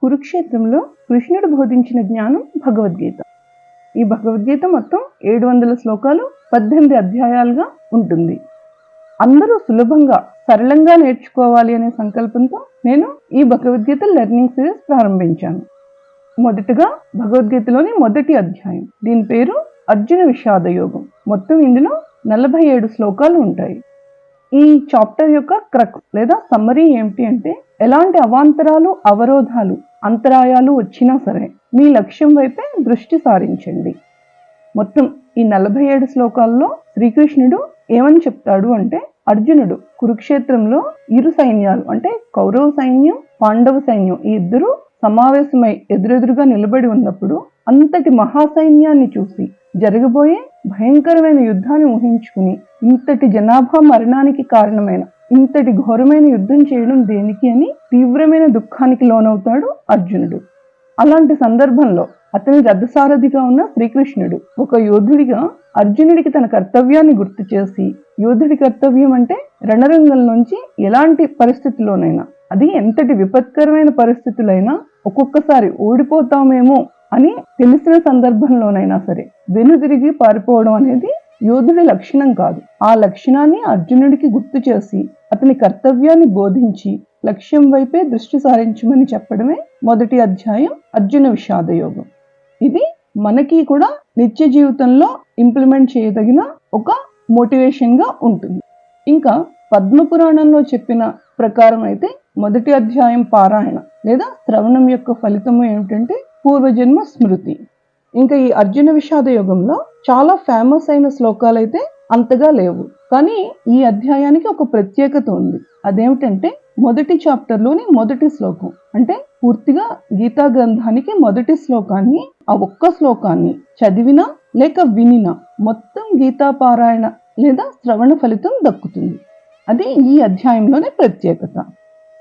కురుక్షేత్రంలో కృష్ణుడు బోధించిన జ్ఞానం భగవద్గీత. ఈ భగవద్గీత మొత్తం 700 శ్లోకాలు, 18 అధ్యాయాలుగా ఉంటుంది. అందరూ సులభంగా సరళంగా నేర్చుకోవాలి అనే సంకల్పంతో నేను ఈ భగవద్గీత లెర్నింగ్ సిరీస్ ప్రారంభించాను. మొదటగా భగవద్గీతలోని మొదటి అధ్యాయం, దీని పేరు అర్జున విషాద యోగం. మొత్తం ఇందులో 47 శ్లోకాలు ఉంటాయి. ఈ చాప్టర్ యొక్క క్రక్స్ లేదా సమ్మరీ ఏమిటి అంటే, ఎలాంటి అవాంతరాలు, అవరోధాలు, అంతరాయాలు వచ్చినా సరే మీ లక్ష్యం వైపే దృష్టి సారించండి. మొత్తం ఈ 47 శ్లోకాల్లో శ్రీకృష్ణుడు ఏమని చెప్తాడు అంటే, అర్జునుడు కురుక్షేత్రంలో ఇరు సైన్యాలు అంటే కౌరవ సైన్యం, పాండవ సైన్యం ఈ ఇద్దరు సమావేశమై ఎదురెదురుగా నిలబడి ఉన్నప్పుడు అంతటి మహాసైన్యాన్ని చూసి జరగబోయే భయంకరమైన యుద్ధాన్ని ఊహించుకుని, ఇంతటి జనాభా మరణానికి కారణమైన ఇంతటి ఘోరమైన యుద్ధం చేయడం దేనికి అని తీవ్రమైన దుఃఖానికి లోనవుతాడు అర్జునుడు. అలాంటి సందర్భంలో అతని రథసారథిగా ఉన్న శ్రీకృష్ణుడు ఒక యోధుడిగా అర్జునుడికి తన కర్తవ్యాన్ని గుర్తు చేసి, యోధుడి కర్తవ్యం అంటే రణరంగంలోంచి ఎలాంటి పరిస్థితుల్లోనైనా, అది ఎంతటి విపత్కరమైన పరిస్థితులైనా ఒక్కొక్కసారి ఓడిపోతామేమో అని తెలిసిన సందర్భంలోనైనా సరే వెనుదిరిగి పారిపోవడం అనేది యోధుడి లక్షణం కాదు. ఆ లక్షణాన్ని అర్జునుడికి గుర్తు చేసి అతని కర్తవ్యాన్ని బోధించి లక్ష్యం వైపే దృష్టి సారించమని చెప్పడమే మొదటి అధ్యాయం అర్జున విషాద యోగం. ఇది మనకి కూడా నిత్య జీవితంలో ఇంప్లిమెంట్ చేయదగిన ఒక మోటివేషన్ గా ఉంటుంది. ఇంకా పద్మపురాణంలో చెప్పిన ప్రకారం అయితే మొదటి అధ్యాయం పారాయణ లేదా శ్రవణం యొక్క ఫలితము ఏమిటంటే పూర్వజన్మ స్మృతి. ఇంకా ఈ అర్జున విషాద యోగంలో చాలా ఫేమస్ అయిన శ్లోకాలు అయితే అంతగా లేవు, కానీ ఈ అధ్యాయానికి ఒక ప్రత్యేకత ఉంది. అదేమిటంటే మొదటి చాప్టర్లోని మొదటి శ్లోకం, అంటే పూర్తిగా గీతా గ్రంథానికి మొదటి శ్లోకాన్ని, ఆ ఒక్క శ్లోకాన్ని చదివినా లేక వినినా మొత్తం గీతా పారాయణ లేదా శ్రవణ ఫలితం దక్కుతుంది. అది ఈ అధ్యాయంలోనే ప్రత్యేకత.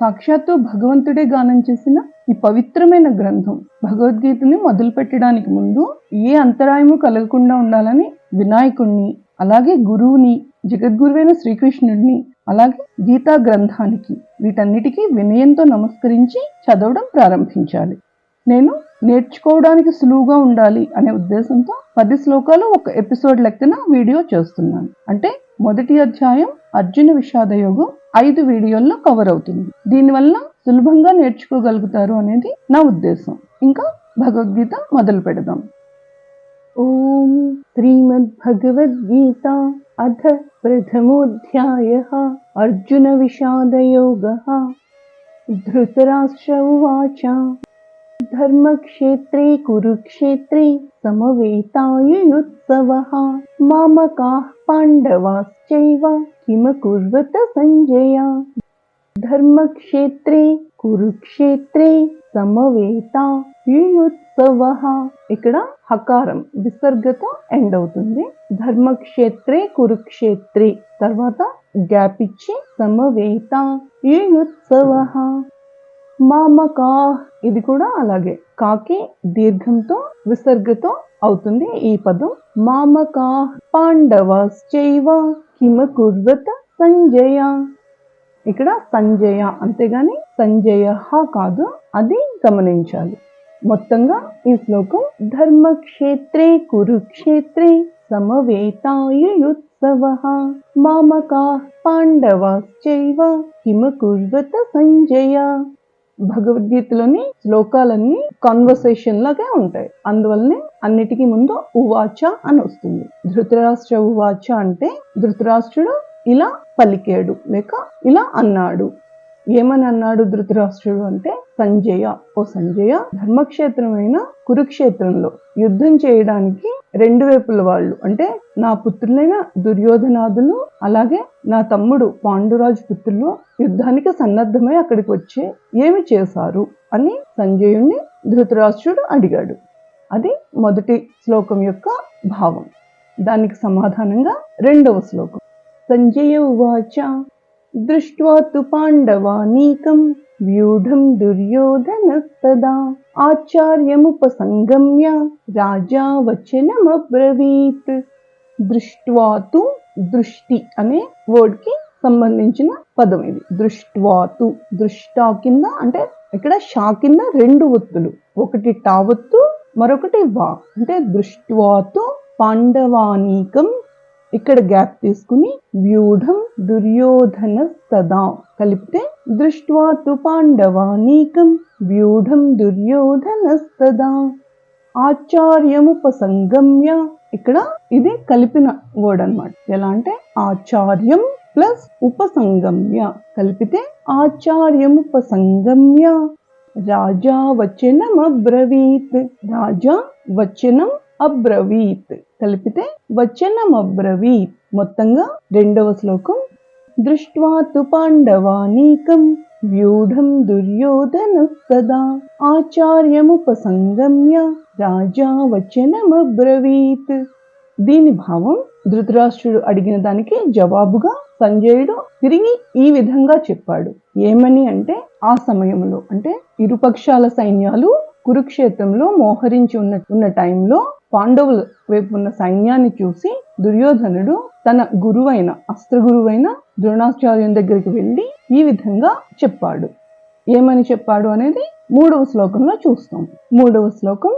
సాక్షాత్తు భగవంతుడే గానం చేసిన ఈ పవిత్రమైన గ్రంథం భగవద్గీతని మొదలు పెట్టడానికి ముందు ఏ అంతరాయము కలగకుండా ఉండాలని వినాయకుడిని, అలాగే గురువుని, జగద్గురువైన శ్రీకృష్ణుడిని, అలాగే గీతా గ్రంథానికి, వీటన్నిటికీ వినయంతో నమస్కరించి చదవడం ప్రారంభించాలి. నేను నేర్చుకోవడానికి సులువుగా ఉండాలి అనే ఉద్దేశంతో 10 శ్లోకాలు ఒక ఎపిసోడ్ లెక్కన వీడియో చేస్తున్నాను. అంటే మొదటి అధ్యాయం అర్జున విషాద యోగం 5 వీడియోల్లో కవర్ అవుతుంది. దీనివల్ల సులభంగా నేర్చుకోగలుగుతారు అనేది నా ఉద్దేశం. ఇంకా భగవద్గీత మొదలు పెడదాం. ఓం శ్రీమద్ భగవద్గీత అథ ప్రథమోధ్యాయః అర్జున విషాద యోగః. ధృతరాష్ట్ర ఉవాచ ధర్మక్షేత్రే కురుక్షేత్రే సమవేతాయుయుత్సవః మామకాః పాండవాశ్చైవ కిమకుర్వత సంజయ. ధర్మక్షేత్రే కురుక్షేత్రే సమవేతాయుయుత్సవః. ఇక్కడ హకారం విసర్గతో ఎండ్ అవుతుంది. ధర్మక్షేత్రే కురుక్షేత్రే తర్వాత గ్యాప్ ఇచ్చి సమవేతాయుయుత్సవః. మామకా, ఇది కూడా అలాగే కాకి దీర్ఘంతో విసర్గతో అవుతుంది ఈ పదం. మామకా పాండవాశ్చైవ కిమకుర్వత సంజయ. ఇక్కడ సంజయ అంతేగాని సంజయ కాదు, అది గమనించాలి. మొత్తంగా ఈ శ్లోకం ధర్మక్షేత్రే కురుక్షేత్రే సమవేతాయుయుత్సవః మామకా పాండవాశ్చైవ కిమకుర్వత సంజయ. భగవద్గీతలోని శ్లోకాలన్నీ కాన్వర్సేషన్ లాగే ఉంటాయి, అందువల్లనే అన్నిటికీ ముందు ఉవాచ అని వస్తుంది. ధృతరాష్ట్ర ఉవాచ అంటే ధృతరాష్ట్రుడు ఇలా పలికాడు లేక ఇలా అన్నాడు. ఏమని అన్నాడు ధృతరాష్ట్రుడు అంటే, సంజయ, ఓ సంజయ, ధర్మక్షేత్రమైన కురుక్షేత్రంలో యుద్ధం చేయడానికి 2 వైపుల వాళ్ళు అంటే నా పుత్రులైన దుర్యోధనాదులు, అలాగే నా తమ్ముడు పాండురాజు పుత్రులు యుద్ధానికి సన్నద్ధమై అక్కడికి వచ్చి ఏమి చేశారు అని సంజయుణ్ణి ధృతరాష్ట్రుడు అడిగాడు. అది మొదటి శ్లోకం యొక్క భావం. దానికి సమాధానంగా 2వ శ్లోకం. సంజయ ఉవాచ దృష్ట్వా తు పాండవానీకం వ్యూఢం దుర్యోధనస్తదా ఆచార్యముపసంగమ్య రాజా వచనమబ్రవీత్. దృష్ట్వా తు, దృష్టి అనే వర్డ్ కి సంబంధించిన పదం ఇది. దృష్ట్వా తు, దృష్టా కింద అంటే ఇక్కడ షా కింద 2 ఒత్తులు, ఒకటి టా ఒత్తు, మరొకటి వా. అంటే దృష్ట్వాతు పాండవానీకం, ఇక్కడ గ్యాప్ తీసుకుని వ్యూఢం దుర్యోధన సదా కలిపితే దృష్ట్వాతు పాండవానీకం వ్యూఢం దుర్యోధన సదా. ఆచార్యముపసంగమ్య, ఇక్కడ ఇది కలిపిన వర్డ్ అన్నమాట. ఎలా అంటే ఆచార్యం ప్లస్ ఉపసంగమ్య కలిపితే ఆచార్యముపసంగమ్య రాజా వచనం అబ్రవీత్. రాజా వచనం అబ్రవీత్ కలిపితే వచనం అబ్రవీత్. మొత్తంగా 2వ శ్లోకం. దృష్ట్వాతు పాండవానీకం వ్యూఢం దుర్యోధన సదా ఆచార్యముపసంగమ్య రాజా వచనం అబ్రవీత్. దీని భావం ధృతరాష్ట్రుడు అడిగిన దానికి జవాబుగా సంజయుడు తిరిగి ఈ విధంగా చెప్పాడు. ఏమని అంటే, ఆ సమయంలో అంటే ఇరుపక్షాల సైన్యాలు కురుక్షేత్రంలో మోహరించి ఉన్న టైంలో పాండవుల వైపు ఉన్న సైన్యాన్ని చూసి దుర్యోధనుడు తన గురువైన అస్త్ర గురువైన ద్రోణాచార్యుని దగ్గరికి వెళ్ళి ఈ విధంగా చెప్పాడు. ఏమని చెప్పాడు అనేది 3వ శ్లోకంలో చూస్తాం. 3వ శ్లోకం.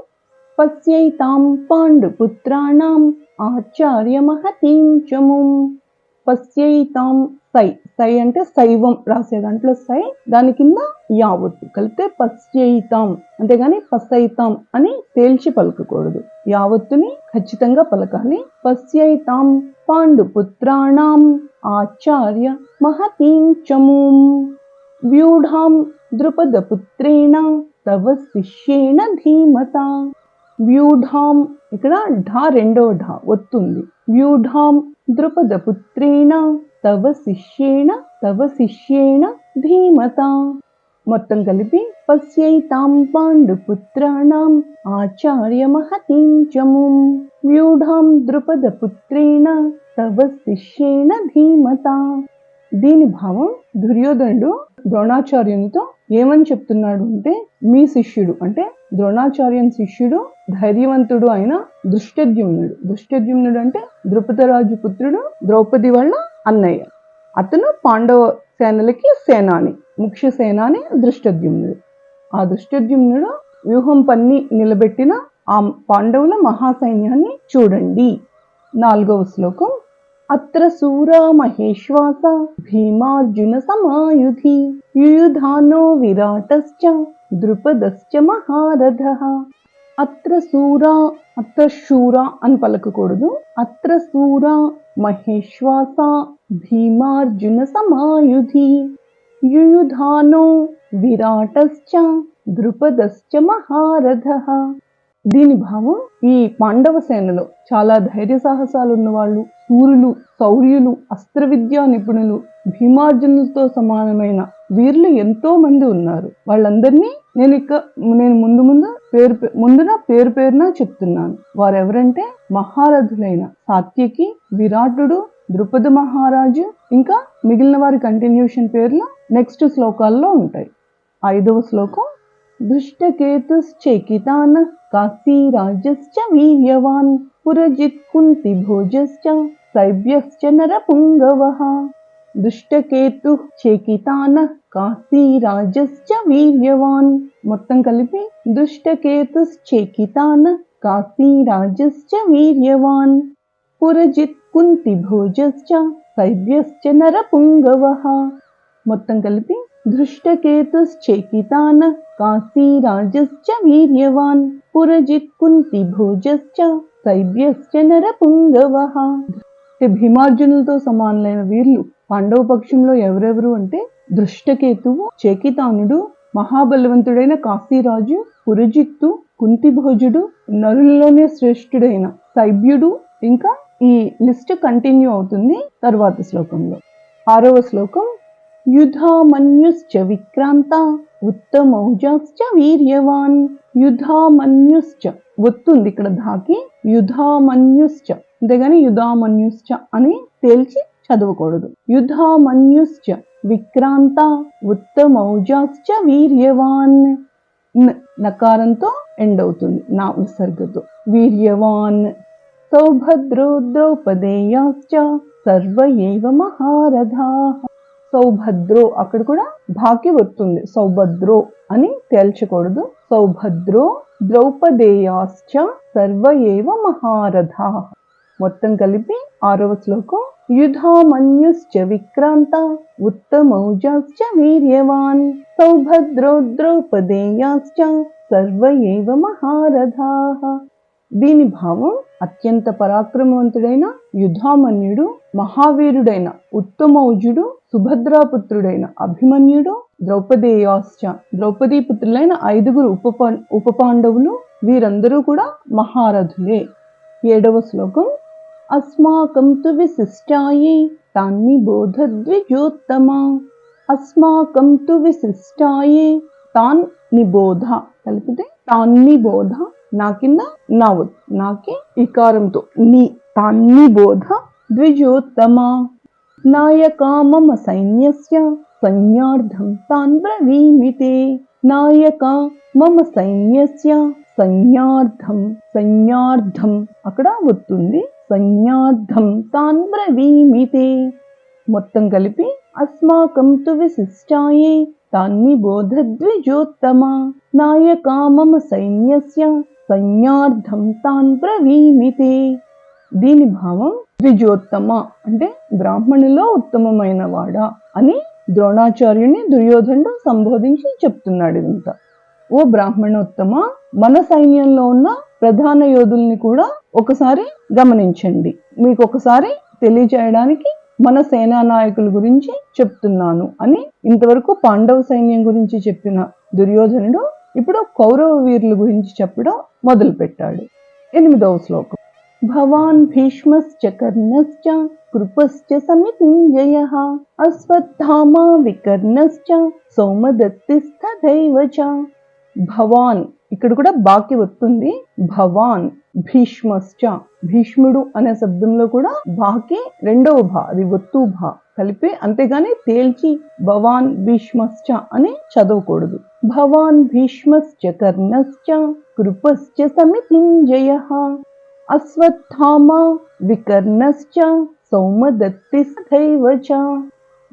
పశ్యైతాం పాండుపుత్రాణం ఆచార్య మహతీం చముం. పశ్యైతాం సై, సై అంటే శైవం రాసే దాంట్లో సై, దాని కింద యావత్తు కలిపితే పశ్యైతాం, అంతేగాని పసైతాం అని తేల్చి పలకకూడదు. యావత్తుని ఖచ్చితంగా పలకాలి. పశ్యైతాం పాండుపుత్రాణం ఆచార్య మహతీం చముం వ్యూఢాం ద్రుపదపుత్రేణ తవ శిష్యేణ ధీమత. వ్యూఢాం, ఇక్కడ ఢా 2వ ఢా ఒత్తుంది. వ్యూఢాం ద్రుపదపుత్రేణ తవ శిష్యేణ ధీమత. మొత్తం కలిపి పశ్యైతాం పాండుపుత్రాణం ఆచార్య మహతీం చముం వ్యూఢాం ద్రుపదపుత్రేణ తవ శిష్యేణ ధీమత. దీని భావం దుర్యోధనుడు ద్రోణాచార్యునితో ఏమని చెప్తున్నాడు అంటే, మీ శిష్యుడు అంటే ద్రోణాచార్యుని శిష్యుడు ధైర్యవంతుడు అయిన దృష్టద్యుమ్నుడు అంటే ద్రుపదరాజు పుత్రుడు, ద్రౌపది వాళ్ళ అన్నయ్య. అతను పాండవ సేనలకి సేనాని, ముఖ్య సేనాని దృష్టద్యుమ్నుడు. ఆ దృష్టద్యుమ్నుడు వ్యూహం పన్ని నిలబెట్టిన ఆ పాండవుల మహాసైన్యాన్ని చూడండి. 4వ శ్లోకం. అత్ర శూరా మహేశ్వాస భీమార్జున సమాయుధి యుయుధానో విరాటశ్చ ద్రుపదశ్చ మహారథః. అత్ర శూరా, అత్ర శూరా అని పలకకూడదు. అత్ర శూరా మహేశ్వాస భీమార్జున సమాయుధి యుయుధానో విరాటశ్చ ద్రుపదశ్చ మహారథః. దీని భావం, ఈ పాండవ సేనలో చాలా ధైర్య సాహసాలు ఉన్నవాళ్ళు, శూరులు, శౌర్యులు, అస్త్ర విద్యా నిపుణులు, భీమార్జునులతో సమానమైన వీరులు ఎంతో మంది ఉన్నారు. వాళ్ళందరినీ నేను ముందున పేరు పేరున చెప్తున్నాను. వారెవరంటే మహారథులైన సాత్యకి, విరాటుడు, ద్రుపద మహారాజు, ఇంకా మిగిలిన వారి కంటిన్యూషన్ పేర్లు నెక్స్ట్ శ్లోకాల్లో ఉంటాయి. 5వ శ్లోకం. దృష్టకేతుశ్చైకితాన కాశీరాజశ్చ వీర్యవాన్ పురజిత్ కుంతి భోజశ్చ సైభ్యశ్చ నరపుంగవః. దుష్టకేతు చేకితాన కాశీరాజశ్చ వీర్యవాన్. మొత్తం కలిపి దృష్టకేతుశ్చైకితాన కాశీరాజశ్చ వీర్యవాన్ పురజిత్ కుంతి భోజశ్చ సైభ్యశ్చ నరపుంగవః. మొత్తం కలిపి దృష్టకేతుశ్చైకితాన కాశీరాజశ్చ వీర్యవాన్ పురజిత్ కుంతి భోజశ్చ సైభ్యశ్చ నరపుంగవః. భీమార్జునులతో సమానులైన వీరులు పాండవ పక్షంలో ఎవరెవరు అంటే దృష్టకేతువు, చేకితానుడు, మహాబలవంతుడైన కాశీరాజు, పురజిత్తు, కుంతిభోజుడు, నరులలోనే శ్రేష్ఠుడైన సైభ్యుడు. ఇంకా ఈ లిస్ట్ కంటిన్యూ అవుతుంది తర్వాత శ్లోకంలో. 6వ శ్లోకం. యుధామన్యుశ్చ విక్రాంత ఉత్తమౌజశ్చ వీర్యవాన్. యుధామన్యుశ్చ ఒత్తుంది ఇక్కడ ధాకి, యుధామన్యుశ్చ, అంతేగాని యుధామన్యుశ్చ అని తేల్చి చదవకూడదు. యుధామన్యుశ్చ విక్రాంత ఉత్తమౌజశ్చ వీర్యవాన్. నకారంతో ఎండ్ అవుతుంది, నా విసర్గతో. వీర్యవాన్. సౌభద్రో ద్రౌపదేయాశ్చ సర్వ ఏవ మహారథాః. సౌభద్రో అక్కడ కూడా భాకి వస్తుంది, సౌభద్రో అని తేల్చకూడదు. సౌభద్రో ద్రౌపదేయాశ్చ సర్వ ఏవ మహారథా. మొత్తం కలిపి 6వ శ్లోకం. యుధామన్యుశ్చ విక్రాంత ఉత్తమౌజాశ్చ వీర్యవాన్ సౌభద్రో ద్రౌపదేయాశ్చ సర్వ ఏవ మహారథాః. దీని భావం అత్యంత పరాక్రమవంతుడైన యుధామన్యుడు, మహావీరుడైన ఉత్తమౌజుడు, సుభద్రాపుత్రుడైన అభిమన్యుడు, ద్రౌపదేయాశ్చ ద్రౌపదీపుత్రులైన 5 ఉప పాండవులు, వీరందరూ కూడా మహారథులే. 7వ శ్లోకం. అస్మాకం తు విశిష్టాయే తాన్ని బోధ ద్విజోత్తమా. అస్మాకం తు విశిష్టాయే తాన్ నిబోధ కలిపితే తాన్ని బోధ, నా కింద నాకి ఇకారంతో ని, తాన్ని బోధ ద్విజోత్తమా. నాయకా మమ సైన్యస్య సంజ్ఞార్థం తాన్ బ్రవీమితే. నాయకా మమ సైన్యస్య సంజ్ఞార్థం, సంజ్ఞార్థం అక్కడ వస్తుంది, సంజ్ఞార్థం తాన్ బ్రవీమితే. మొత్తం కలిపి అస్మాకం తు విశిష్టాయే తాన్ని బోధ ద్విజోత్తమా. నాయకా మమ సైన్యస్య సంజ్ఞార్థం తాన్ బ్రవీమితే. దీని భావం ద్విజోత్తమ అంటే బ్రాహ్మణులో ఉత్తమమైన వాడా అని ద్రోణాచార్యుని దుర్యోధనుడు సంబోధించి చెప్తున్నాడు. ఇంత ఓ బ్రాహ్మణోత్తమ, మన సైన్యంలో ఉన్న ప్రధాన యోధుల్ని కూడా ఒకసారి గమనించండి. మీకు ఒకసారి తెలియజేయడానికి మన సేనా నాయకుల గురించి చెప్తున్నాను అని ఇంతవరకు పాండవ సైన్యం గురించి చెప్పిన దుర్యోధనుడు ఇప్పుడు కౌరవ వీరుల గురించి చెప్పడం మొదలు పెట్టాడు. 8వ శ్లోకం. భవాన్ భీష్మశ్చ కర్ణశ్చ కృపశ్చ సమితింజయః అశ్వత్థామా వికర్ణశ్చ సౌమదత్తిస్తథైవ చ. భవాన్ ఇక్కడ కూడా బాకి వస్తుంది. భవాన్ భీష్మశ్చ, భీష్ముడు అనే శబ్దంలో కూడా బాకి 2వ భా, అది ఒత్తు భా కలిపి, అంతేగాని తేల్చి భవాన్ భీష్మశ్చ అని చదవకూడదు. భవాన్ భీష్మశ్చ కర్ణశ్చ కృపశ్చ సమితింజయః అశ్వత్థామా వికర్ణశ్చ సౌమదత్తిస్తథైవ చ.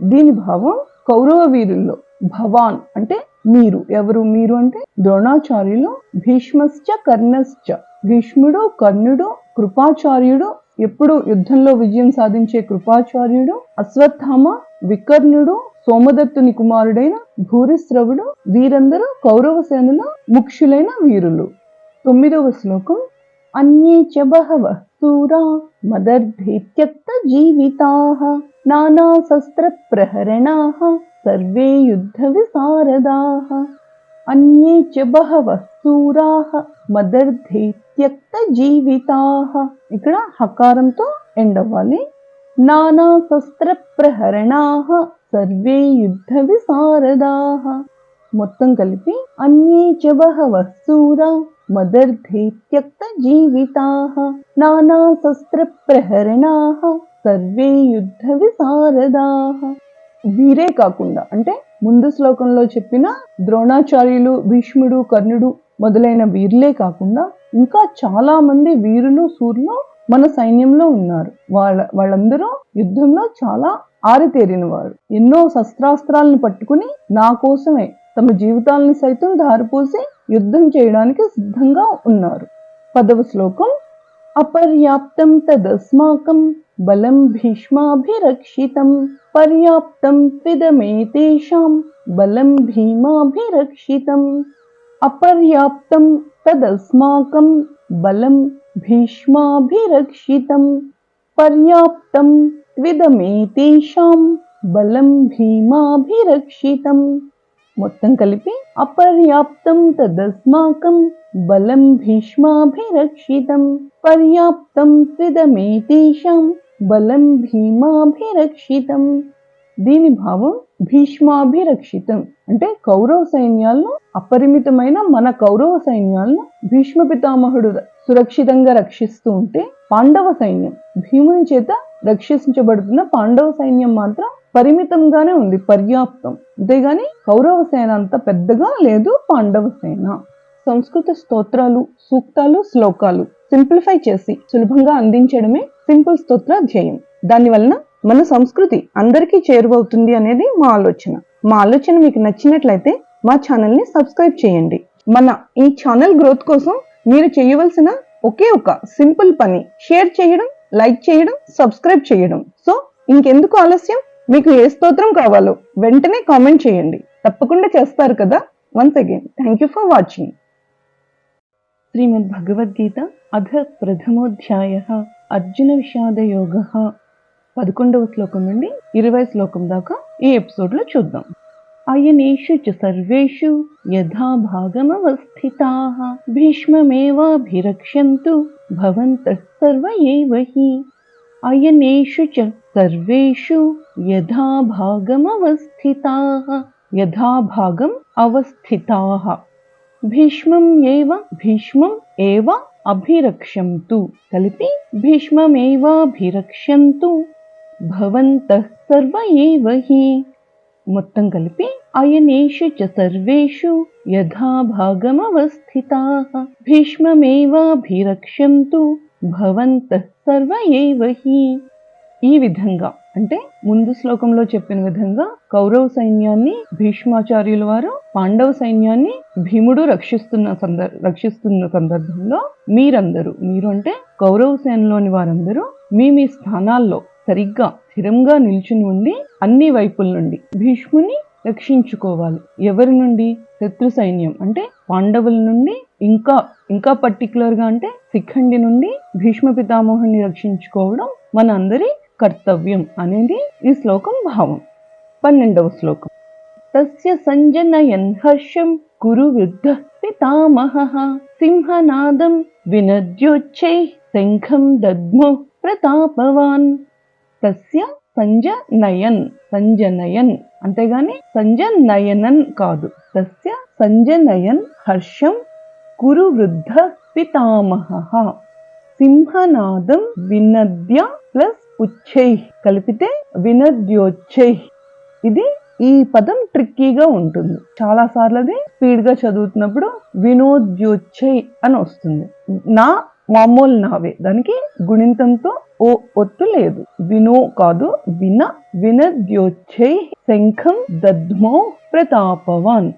దీని భావం కౌరవ వీరుల్లో భవాన్ అంటే మీరు. ఎవరు మీరు అంటే ద్రోణాచార్యులు, భీష్మశ్చ కర్ణశ్చ భీష్ముడు, కర్ణుడు, కృపాచార్యుడు ఎప్పుడు యుద్ధంలో విజయం సాధించే కృపాచార్యుడు, అశ్వత్థామ, వికర్ణుడు, సోమదత్తుని కుమారుడైన భూరిశ్రవుడు, వీరందరూ కౌరవ సేనలో ముఖ్యులైన వీరులు. 9వ శ్లోకం. అన్యే చ బహవః శూరా మదర్థే త్యక్త జీవితాః నానా శస్త్ర ప్రహరణాః సర్వే యుద్ధ విశారదాః. అన్యే చ బహవః శూరాః మదర్థే త్యక్త జీవితాః, ఇక్కడ హకారంతో ఎండ్ అవ్వాలి. నానా శస్త్ర ప్రహరణాః సర్వే యుద్ధ విశారదాః. మొత్తం కలిపి అన్యే చ బహవః శూరా మదర్థే త్యక్త జీవితాః నానా శస్త్ర ప్రహరణాః సర్వే యుద్ధ విశారదాః. వీరే కాకుండా అంటే ముందు శ్లోకంలో చెప్పిన ద్రోణాచార్యులు, భీష్ముడు, కర్ణుడు మొదలైన వీరులే కాకుండా ఇంకా చాలా మంది వీరులు, సూర్యులు మన సైన్యంలో ఉన్నారు. వాళ్ళందరూ యుద్ధంలో చాలా ఆరితేరిన వారు. ఎన్నో శస్త్రాస్త్రాలను పట్టుకుని నా కోసమే తమ జీవితాలను సైతం ధారపోసి యుద్ధం చేయడానికి సిద్ధంగా ఉన్నారు. 10వ శ్లోకం. అపర్యాప్తం తదస్మాకం బలం భీష్మాభిరక్షితం పర్యాప్తం త్విదమేతేషాం బలం భీమాభిరక్షితం. అపర్యాప్తం తదస్మాకం బలం భీష్మాభిరక్షితం పర్యాప్తం త్విదమేతేషాం బలం భీమాభిరక్షితం. మొత్తం కలిపి అపర్యాప్తం తదస్మాకం బలం భీష్మాభిరక్షితం పర్యాప్తం త్విదమేతేషాం బలం భీమాభిరక్షితం. దీని భావం భీష్మాభిరక్షితం అంటే కౌరవ సైన్యాలను, అపరిమితమైన మన కౌరవ సైన్యాలను భీష్మ పితామహుడు సురక్షితంగా రక్షిస్తూ ఉంటే పాండవ సైన్యం, భీముని చేత రక్షించబడుతున్న పాండవ సైన్యం మాత్రం పరిమితంగానే ఉంది, పర్యాప్తం. అంతేగాని కౌరవ సేన అంత పెద్దగా లేదు పాండవ సేన. సంస్కృత స్తోత్రాలు, సూక్తాలు, శ్లోకాలు సింప్లిఫై చేసి సులభంగా అందించడమే సింపుల్ స్తోత్ర ధ్యేయం. దానివలన మన సంస్కృతి అందరికీ చేరువవుతుంది అనేది మా ఆలోచన మీకు నచ్చినట్లయితే మా ఛానల్ని సబ్స్క్రైబ్ చేయండి. మన ఈ ఛానల్ గ్రోత్ కోసం మీరు చేయవలసిన ఒకే ఒక సింపుల్ పని షేర్ చేయడం, లైక్ చేయడం, సబ్స్క్రైబ్ చేయడం. సో ఇంకెందుకు ఆలస్యం, మీకు ఏ స్తోత్రం కావాలో వెంటనే కామెంట్ చేయండి. తప్పకుండా చేస్తారు కదా. Once again thank you for watching. Shrimad Bhagavad Gita అథ ప్రథమోధ్యాయః అర్జున విషాద యోగః 11వ శ్లోకం నుండి 20వ శ్లోకం దాకా ఈ ఎపిసోడ్లో చూద్దాం. అయనేషు చ సర్వేషు యథా భాగమవస్థితాః భీష్మమేవాభిరక్ష్యంతు భవంతః సర్వ ఏవ హి. అయనేషు చ సర్వేషు యథా భాగమవస్థితాః, యథా భాగం అవస్థితాః, భీష్మం ఏవ అభిరక్ష్యంతు కలిపి భీష్మమేవాభిరక్ష్యంతు భవంతః సర్వ ఏవ హి. మొత్తం కలిపి అయనేషు చ సర్వేషు యథా భాగమవస్థితాః భీష్మమేవాభిరక్ష్యంతు భవంతః సర్వ ఏవ హి. ఈ విధంగా అంటే ముందు శ్లోకంలో చెప్పిన విధంగా కౌరవ సైన్యాన్ని భీష్మాచార్యుల వారు, పాండవ సైన్యాన్ని భీముడు రక్షిస్తున్న సందర్భంలో మీరు అంటే కౌరవ సేనలోని వారందరూ మీ స్థానాల్లో సరిగ్గా స్థిరంగా నిల్చుని ఉండి అన్ని వైపుల నుండి భీష్ముని రక్షించుకోవాలి. ఎవరి నుండి? శత్రు సైన్యం అంటే పాండవుల నుండి, ఇంకా పర్టికులర్ గా అంటే శిఖండి నుండి భీష్మ పితామహుని రక్షించుకోవడం మన అందరి కర్తవ్యం అనేది ఈ శ్లోకం భావం. 12వ శ్లోకం. తస్య సంజనయన్ హర్షం కురు వృద్ధ పితామహః సింహనాదం వినద్యోచ్చై శంఖం దద్మో ప్రతాపవాన్. తస్య సంజనయన్ అంతేగాని సంజనయనన్ కాదు. తస్య సంజనయన్ హర్షం కురు వృద్ధ పితామహః సింహనాదం వినద్య ప్లస్ ఉచ్చై కలిపితే వినద్యోచ్చై. ఇది ఈ పదం ట్రిక్కీగా ఉంటుంది. చాలా సార్లు అది స్పీడ్ గా చదువుతున్నప్పుడు వినోద్యోచ్చై అని వస్తుంది. నా మామూలు నావే, దానికి గుణింతంతో ఓ ఒత్తు లేదు. వినో కాదు, వినద్యోచ్చై శంఖం దద్మో ప్రతాపవాన్.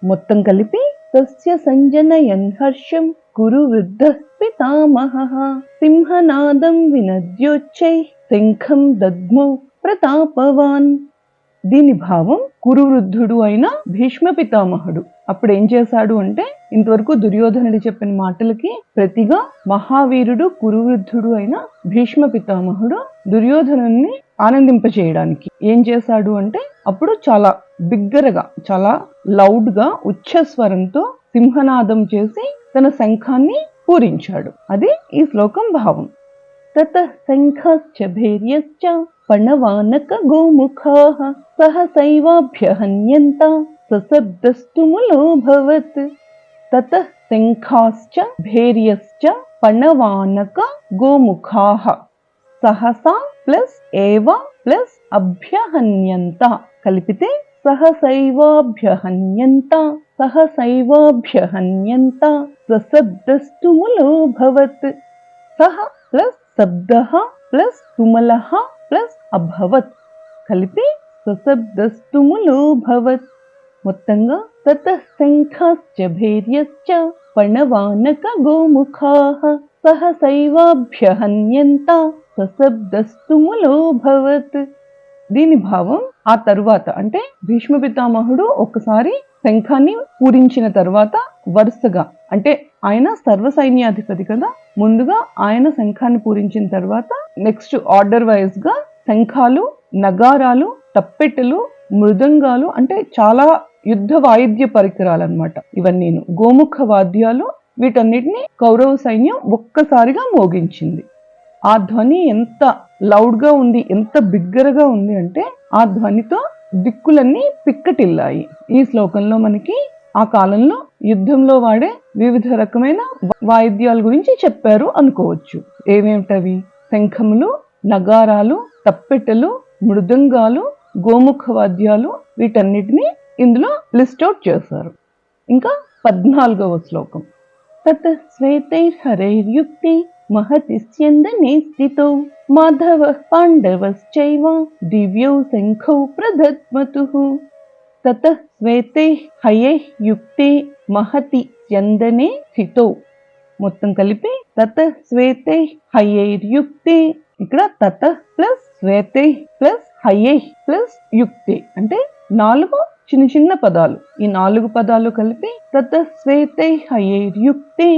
మొత్తం కలిపి తస్య సంజనయన్ హర్షం కురు వృద్ధ పితామహః సింహనాదం వినద్యోచ్చై శంఖం దద్మో ప్రతాపవాన్. దీని భావం కురువృద్ధుడు అయిన భీష్మ పితామహుడు అప్పుడు ఏం చేశాడు అంటే, ఇంతవరకు దుర్యోధనుడు చెప్పిన మాటలకి ప్రతిగా మహావీరుడు కురువృద్ధుడు అయిన భీష్మ పితామహుడు దుర్యోధనుని ఆనందింపచేయడానికి ఏం చేశాడు అంటే, అప్పుడు చాలా బిగ్గరగా, చాలా లౌడ్ గా ఉచ్చస్వరంతో సింహనాదం చేసి తన శంఖాన్ని పూరించాడు. అది ఈ శ్లోకం భావం. తతః శంఖశ్చ భైర్యశ్చ పణవానక గోముఖాః సహసైవాభ్యహన్యంత సశబ్దస్తుములోభవత్. తతః శంఖాశ్చ భైర్యశ్చ పణవానక గోముఖాః సహసా ప్లస్ ఏవ ప్లస్ అభ్యహన్యంత కలిపితే సహసైవాభ్యహన్యంత సశబ్దస్తుములోభవత్. సహ ప్లస్ శబ్దః ప్లస్ తుమలః ప్లస్ అభవత్ కలిపి సశబ్దస్తుములోభవత్. మొత్తంగా తతః శంఖశ్చ భైర్యశ్చ పణవానక గోముఖాః సహసైవాభ్యహన్యంత సశబ్దస్తుములోభవత్. దీని భావం ఆ తరువాత అంటే భీష్మ పితామహుడు ఒక్కసారి శంఖాన్ని పూరించిన తర్వాత వరుసగా, అంటే ఆయన సర్వ సైన్యాధిపతి కదా, ముందుగా ఆయన శంఖాన్ని పూరించిన తర్వాత నెక్స్ట్ ఆర్డర్ వైజ్ గా శంఖాలు, నగారాలు, తప్పెట్టెలు, మృదంగాలు అంటే చాలా యుద్ధ వాయిద్య పరికరాలు అన్నమాట. ఇవన్నీ గోముఖ వాద్యాలు, వీటన్నిటిని కౌరవ సైన్యం ఒక్కసారిగా మోగించింది. ఆ ధ్వని ఎంత లౌడ్ గా ఉంది, ఎంత బిగ్గరగా ఉంది అంటే ఆ ధ్వనితో దిక్కులన్నీ పిక్కటిల్లాయి. ఈ శ్లోకంలో మనకి ఆ కాలంలో యుద్ధంలో వాడే వివిధ రకమైన వాయిద్యాల గురించి చెప్పారు అనుకోవచ్చు. ఏమేమిటవి? శంఖములు, నగారాలు, తప్పెట్టెలు, మృదంగాలు, గోముఖ వాద్యాలు, వీటన్నిటిని ఇందులో లిస్ట్ అవుట్ చేశారు. ఇంకా 14వ శ్లోకం. తత శ్వేతైర్హరైర్యుక్తి महति स्यन्दने स्थितौ माधवः पाण्डवश्चैव दिव्यौ शङ्खौ प्रदद्मतुः ततः श्वेते हये युक्ते महति स्यन्दने स्थितौ మొత్తం కలిపి తత శ్వేతే హయైర్యుక్తే ఇక్కడ తత ప్లస్ శ్వేతే ప్లస్ హయై ప్లస్ యుక్తే అంటే 4 చిన్న చిన్న పదాలు. ఈ 4 పదాలు కలిపి తత శ్వేతే హయైర్యుక్తే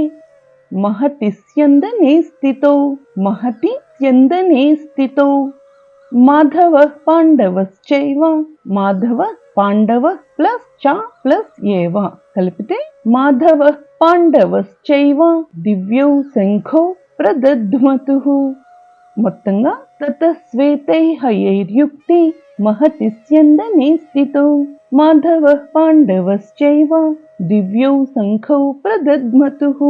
महति स्यन्दने स्थितौ महति स्यन्दने स्थितौ माधव पाण्डवश्चैव माधव पाण्डव प्लस च प्लस एव कल्पिते माधव पाण्डवश्चैव दिव्यौ शङ्खौ प्रदद्मतुः మొత్తంగా తత శ్వేతై హయైర్యుక్తే महति स्यन्दने स्थितौ माधव पाण्डवश्चैव दिव्यौ शङ्खौ प्रदद्मतुः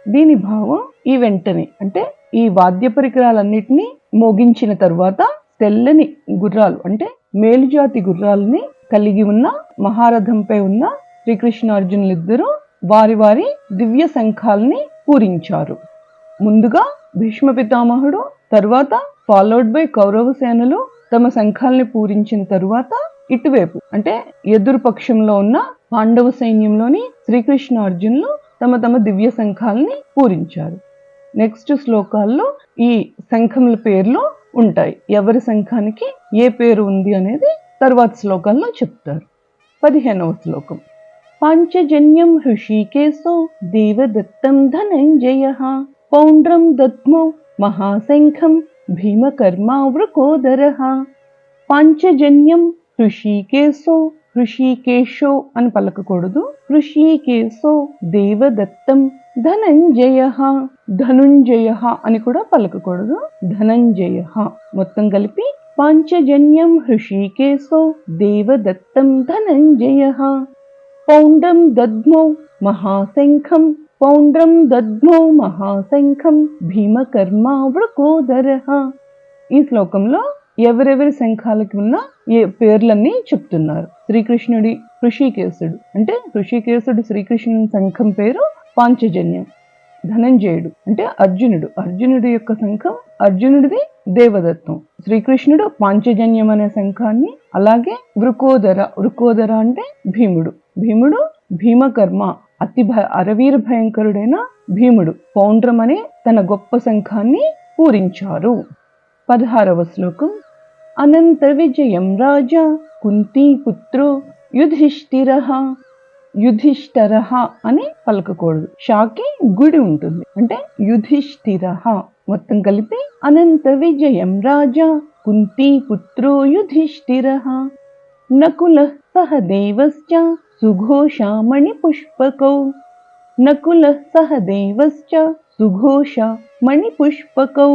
దీని భావం ఈ వెంటనే అంటే ఈ వాద్య పరికరాలన్నిటినీ మోగించిన తరువాత తెల్లని గుర్రాలు అంటే మేలుజాతి గుర్రాలని కలిగి ఉన్న మహారథంపై ఉన్న శ్రీకృష్ణార్జునులిద్దరూ వారి వారి దివ్య శంఖాలని పూరించారు. ముందుగా భీష్మ పితామహుడు, తరువాత ఫాలోడ్ బై కౌరవ సేనలు తమ శంఖాలని పూరించిన తరువాత ఇటువైపు అంటే ఎదురు పక్షంలో ఉన్న పాండవ సైన్యంలోని శ్రీకృష్ణార్జునులు తమ తమ దివ్య శంఖాలని పూరించారు. నెక్స్ట్ శ్లోకాల్లో ఈ శంఖముల పేర్లు ఉంటాయి. ఎవరి శంఖానికి ఏ పేరు ఉంది అనేది తర్వాత శ్లోకాల్లో చెప్తారు. 15వ శ్లోకం. పాంచజన్యం హృషీకేశో దేవదత్తం ధనంజయః పౌండ్రం దద్మో మహాశంఖం భీమకర్మా వృకోదరః. పాంచజన్యం హృషీకేశో హృషీకేశో అని పలకకూడదు. హృషీకేశో దేవదత్తం ధనంజయః ధనుంజయః అని కూడా పలకకూడదు. ధనంజయః మొత్తం కలిపి పాంచజన్యం హృషీకేశో దేవదత్తం ధనంజయః పౌండ్రం దద్మౌ మహాశంఖం పౌండ్రం దద్మౌ మహాశంఖం భీమకర్మా వృకోదరః. ఈ శ్లోకంలో ఎవరెవరి శంఖాలకి ఉన్న ఏ పేర్లన్నీ చెప్తున్నారు. శ్రీకృష్ణుడి హృషికేశుడు అంటే హృషికేశుడు శ్రీకృష్ణుని శంఖం పేరు పాంచజన్యం. ధనంజయుడు అంటే అర్జునుడు, అర్జునుడి యొక్క శంఖం అర్జునుడిది దేవదత్తం. శ్రీకృష్ణుడు పాంచజన్యం అనే శంఖాన్ని, అలాగే వృకోదర, వృకోదర అంటే భీముడు, భీముడు భీమకర్మ అతి అరవీర భయంకరుడైన భీముడు పౌండ్రం అనే తన గొప్ప శంఖాన్ని పూరించారు. 16వ శ్లోకం. అనంత విజయం రాజా కుంతీ పుత్రో యుధిష్ఠిరః. యుధిష్ఠిరః అని పలకకూడదు, షాకి గుడి ఉంటుంది అంటే యుధిష్ఠిరః. మొత్తం కలిపి అనంత విజయం రాజా కుంతీ పుత్రో యుధిష్ఠిరః నకుల సహదేవశ్చ సుఘోషా మణిపుష్పకౌ. నకుల సహదేవశ్చ సుఘోష మణిపుష్పకౌ.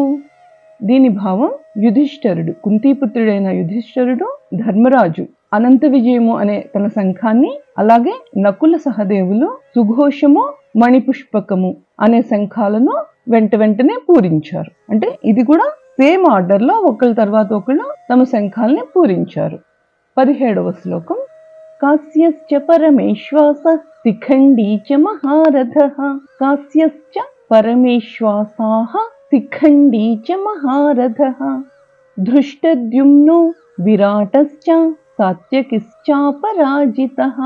దీని భావం యుధిష్ఠరుడు, కుంతీపుత్రుడైన యుధిష్ఠరుడు ధర్మరాజు అనంత విజయము అనే తన శంఖాన్ని, అలాగే నకుల సహదేవులు సుఘోషము మణిపుష్పకము అనే శంఖాలను వెంటనే పూరించారు. అంటే ఇది కూడా సేమ్ ఆర్డర్ లో ఒకళ్ళ తర్వాత ఒకళ్ళు తమ శంఖాలని పూరించారు. 17వ శ్లోకం. కాస్యశ్చ పరమేశ్వాస శిఖండీ చ మహారథః. కాస్యశ్చ పరమేశ్వాసాః శిఖండీ చ మహారథః ధృష్టద్యుమ్నో విరాటశ్చ సాత్యకిశ్చాపరాజితః.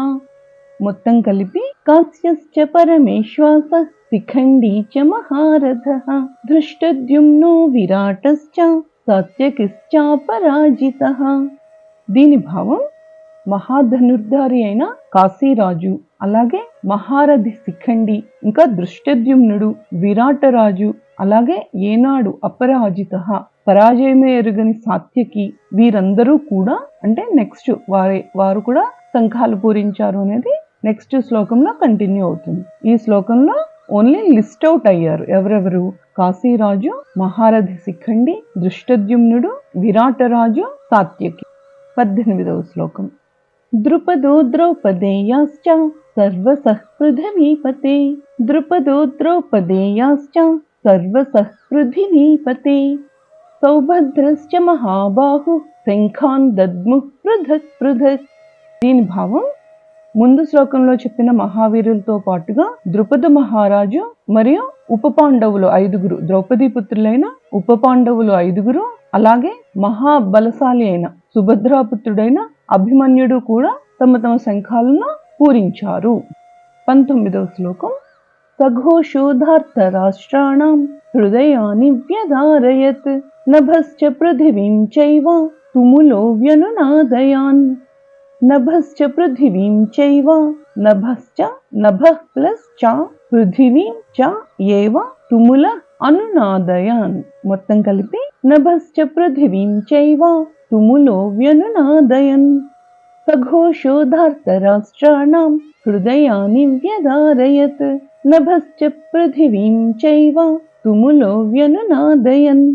మొత్తం కలిపి కాస్యశ్చ పరమేశ్వాస శిఖండీ చ మహారథః ధృష్టద్యుమ్నో విరాటశ్చ సాత్యకిశ్చాపరాజితః. దీని భావం మహాధనుర్ధారి అయిన కాశీరాజు, అలాగే మహారథి శిఖండి, ఇంకా దృష్టద్యుమ్నుడు, విరాటరాజు, అలాగే ఏనాడు అపరాజిత పరాజయమే ఎరుగని సాత్యకి, వీరందరూ కూడా అంటే నెక్స్ట్ వారు కూడా శంఖాలు పూరించారు అనేది నెక్స్ట్ శ్లోకంలో కంటిన్యూ అవుతుంది. ఈ శ్లోకంలో ఓన్లీ లిస్ట్ అవుట్ అయ్యారు ఎవరెవరు. కాశీరాజు, మహారథి శిఖండి, దృష్టద్యుమ్నుడు, విరాటరాజు, సాత్యకి. 18వ శ్లోకం. ద్రుపదో ద్రౌపదేయాశ్చ సర్వసః పృథివీపతే. ద్రుపదో ద్రౌపదేయాశ్చ సర్వసః పృథివీపతే సౌభద్రశ్చ మహాబాహు శంఖాన్ దద్ముః పృథక్ పృథక్. దీని భావం ముందు శ్లోకంలో చెప్పిన మహావీరులతో పాటుగా ద్రుపద మహారాజు మరియు ఉప పాండవులు 5 ద్రౌపదీ పుత్రులైన ఉప పాండవులు 5, అలాగే మహాబలశాలి అయిన సుభద్రాపుత్రుడైన అభిమన్యుడు కూడా తమ తమ శంఖాలను పూరించారు. 19వ శ్లోకం. సఘోషోధార్తరాష్ట్రాణం హృదయాని వ్యధారయత్ నభశ్చ పృథివీం చైవ తుములో వ్యనునాదయాన్. నభశ్చ పృథివీం చైవ, నభశ్చ నభః ప్లస్ చ పృథివీం చ ఏవ తుముల అనునాదయాన్. మొత్తం కలిపి నభశ్చ పృథివీం చైవ తుములో వ్యనునాదయన్. సఘోషోధార్తరాష్ట్రాణం హృదయాని వ్యధారయత్ నభశ్చ పృథివీం చైవ తుములో వ్యనునాదయన్.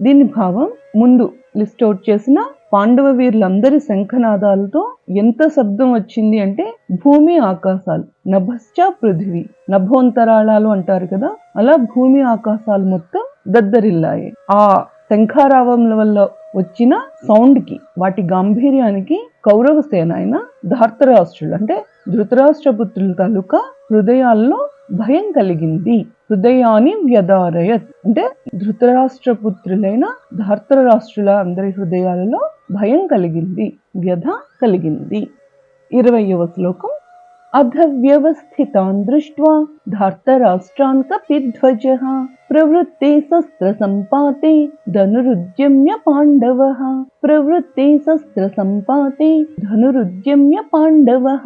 దీని భావం ముందు లిస్ట్ అవుట్ చేసిన పాండవ వీరులందరి శంఖనాదాలతో ఎంత శబ్దం వచ్చింది అంటే భూమి ఆకాశాలు, నభశ్చ పృథివీ, నభోంతరాళాలు అంటారు కదా, అలా భూమి ఆకాశాలు మొత్తం దద్దరిల్లాయి. ఆ శంఖారావముల వల్ల వచ్చిన సౌండ్ కి, వాటి గాంభీర్యానికి కౌరవ సేన అయిన ధార్తరాష్ట్రులు అంటే ధృతరాష్ట్ర పుత్రుల తాలూకా హృదయాల్లో భయం కలిగింది. హృదయాన్ని వ్యధారయత్ అంటే ధృతరాష్ట్ర పుత్రులైన ధార్తరాష్ట్రుల అందరి హృదయాలలో భయం కలిగింది, వ్యధ కలిగింది. 20వ శ్లోకం. అధ వ్యవస్థితాన్ దృష్ట్వా ధార్తరాష్ట్రాన్ కపిధ్వజః ప్రవృత్తే శస్త్ర సంపాతే ధనురుద్యమ్య పాండవః. ప్రవృత్తే శస్త్ర సంపాతే ధనురుద్యమ్య పాండవః.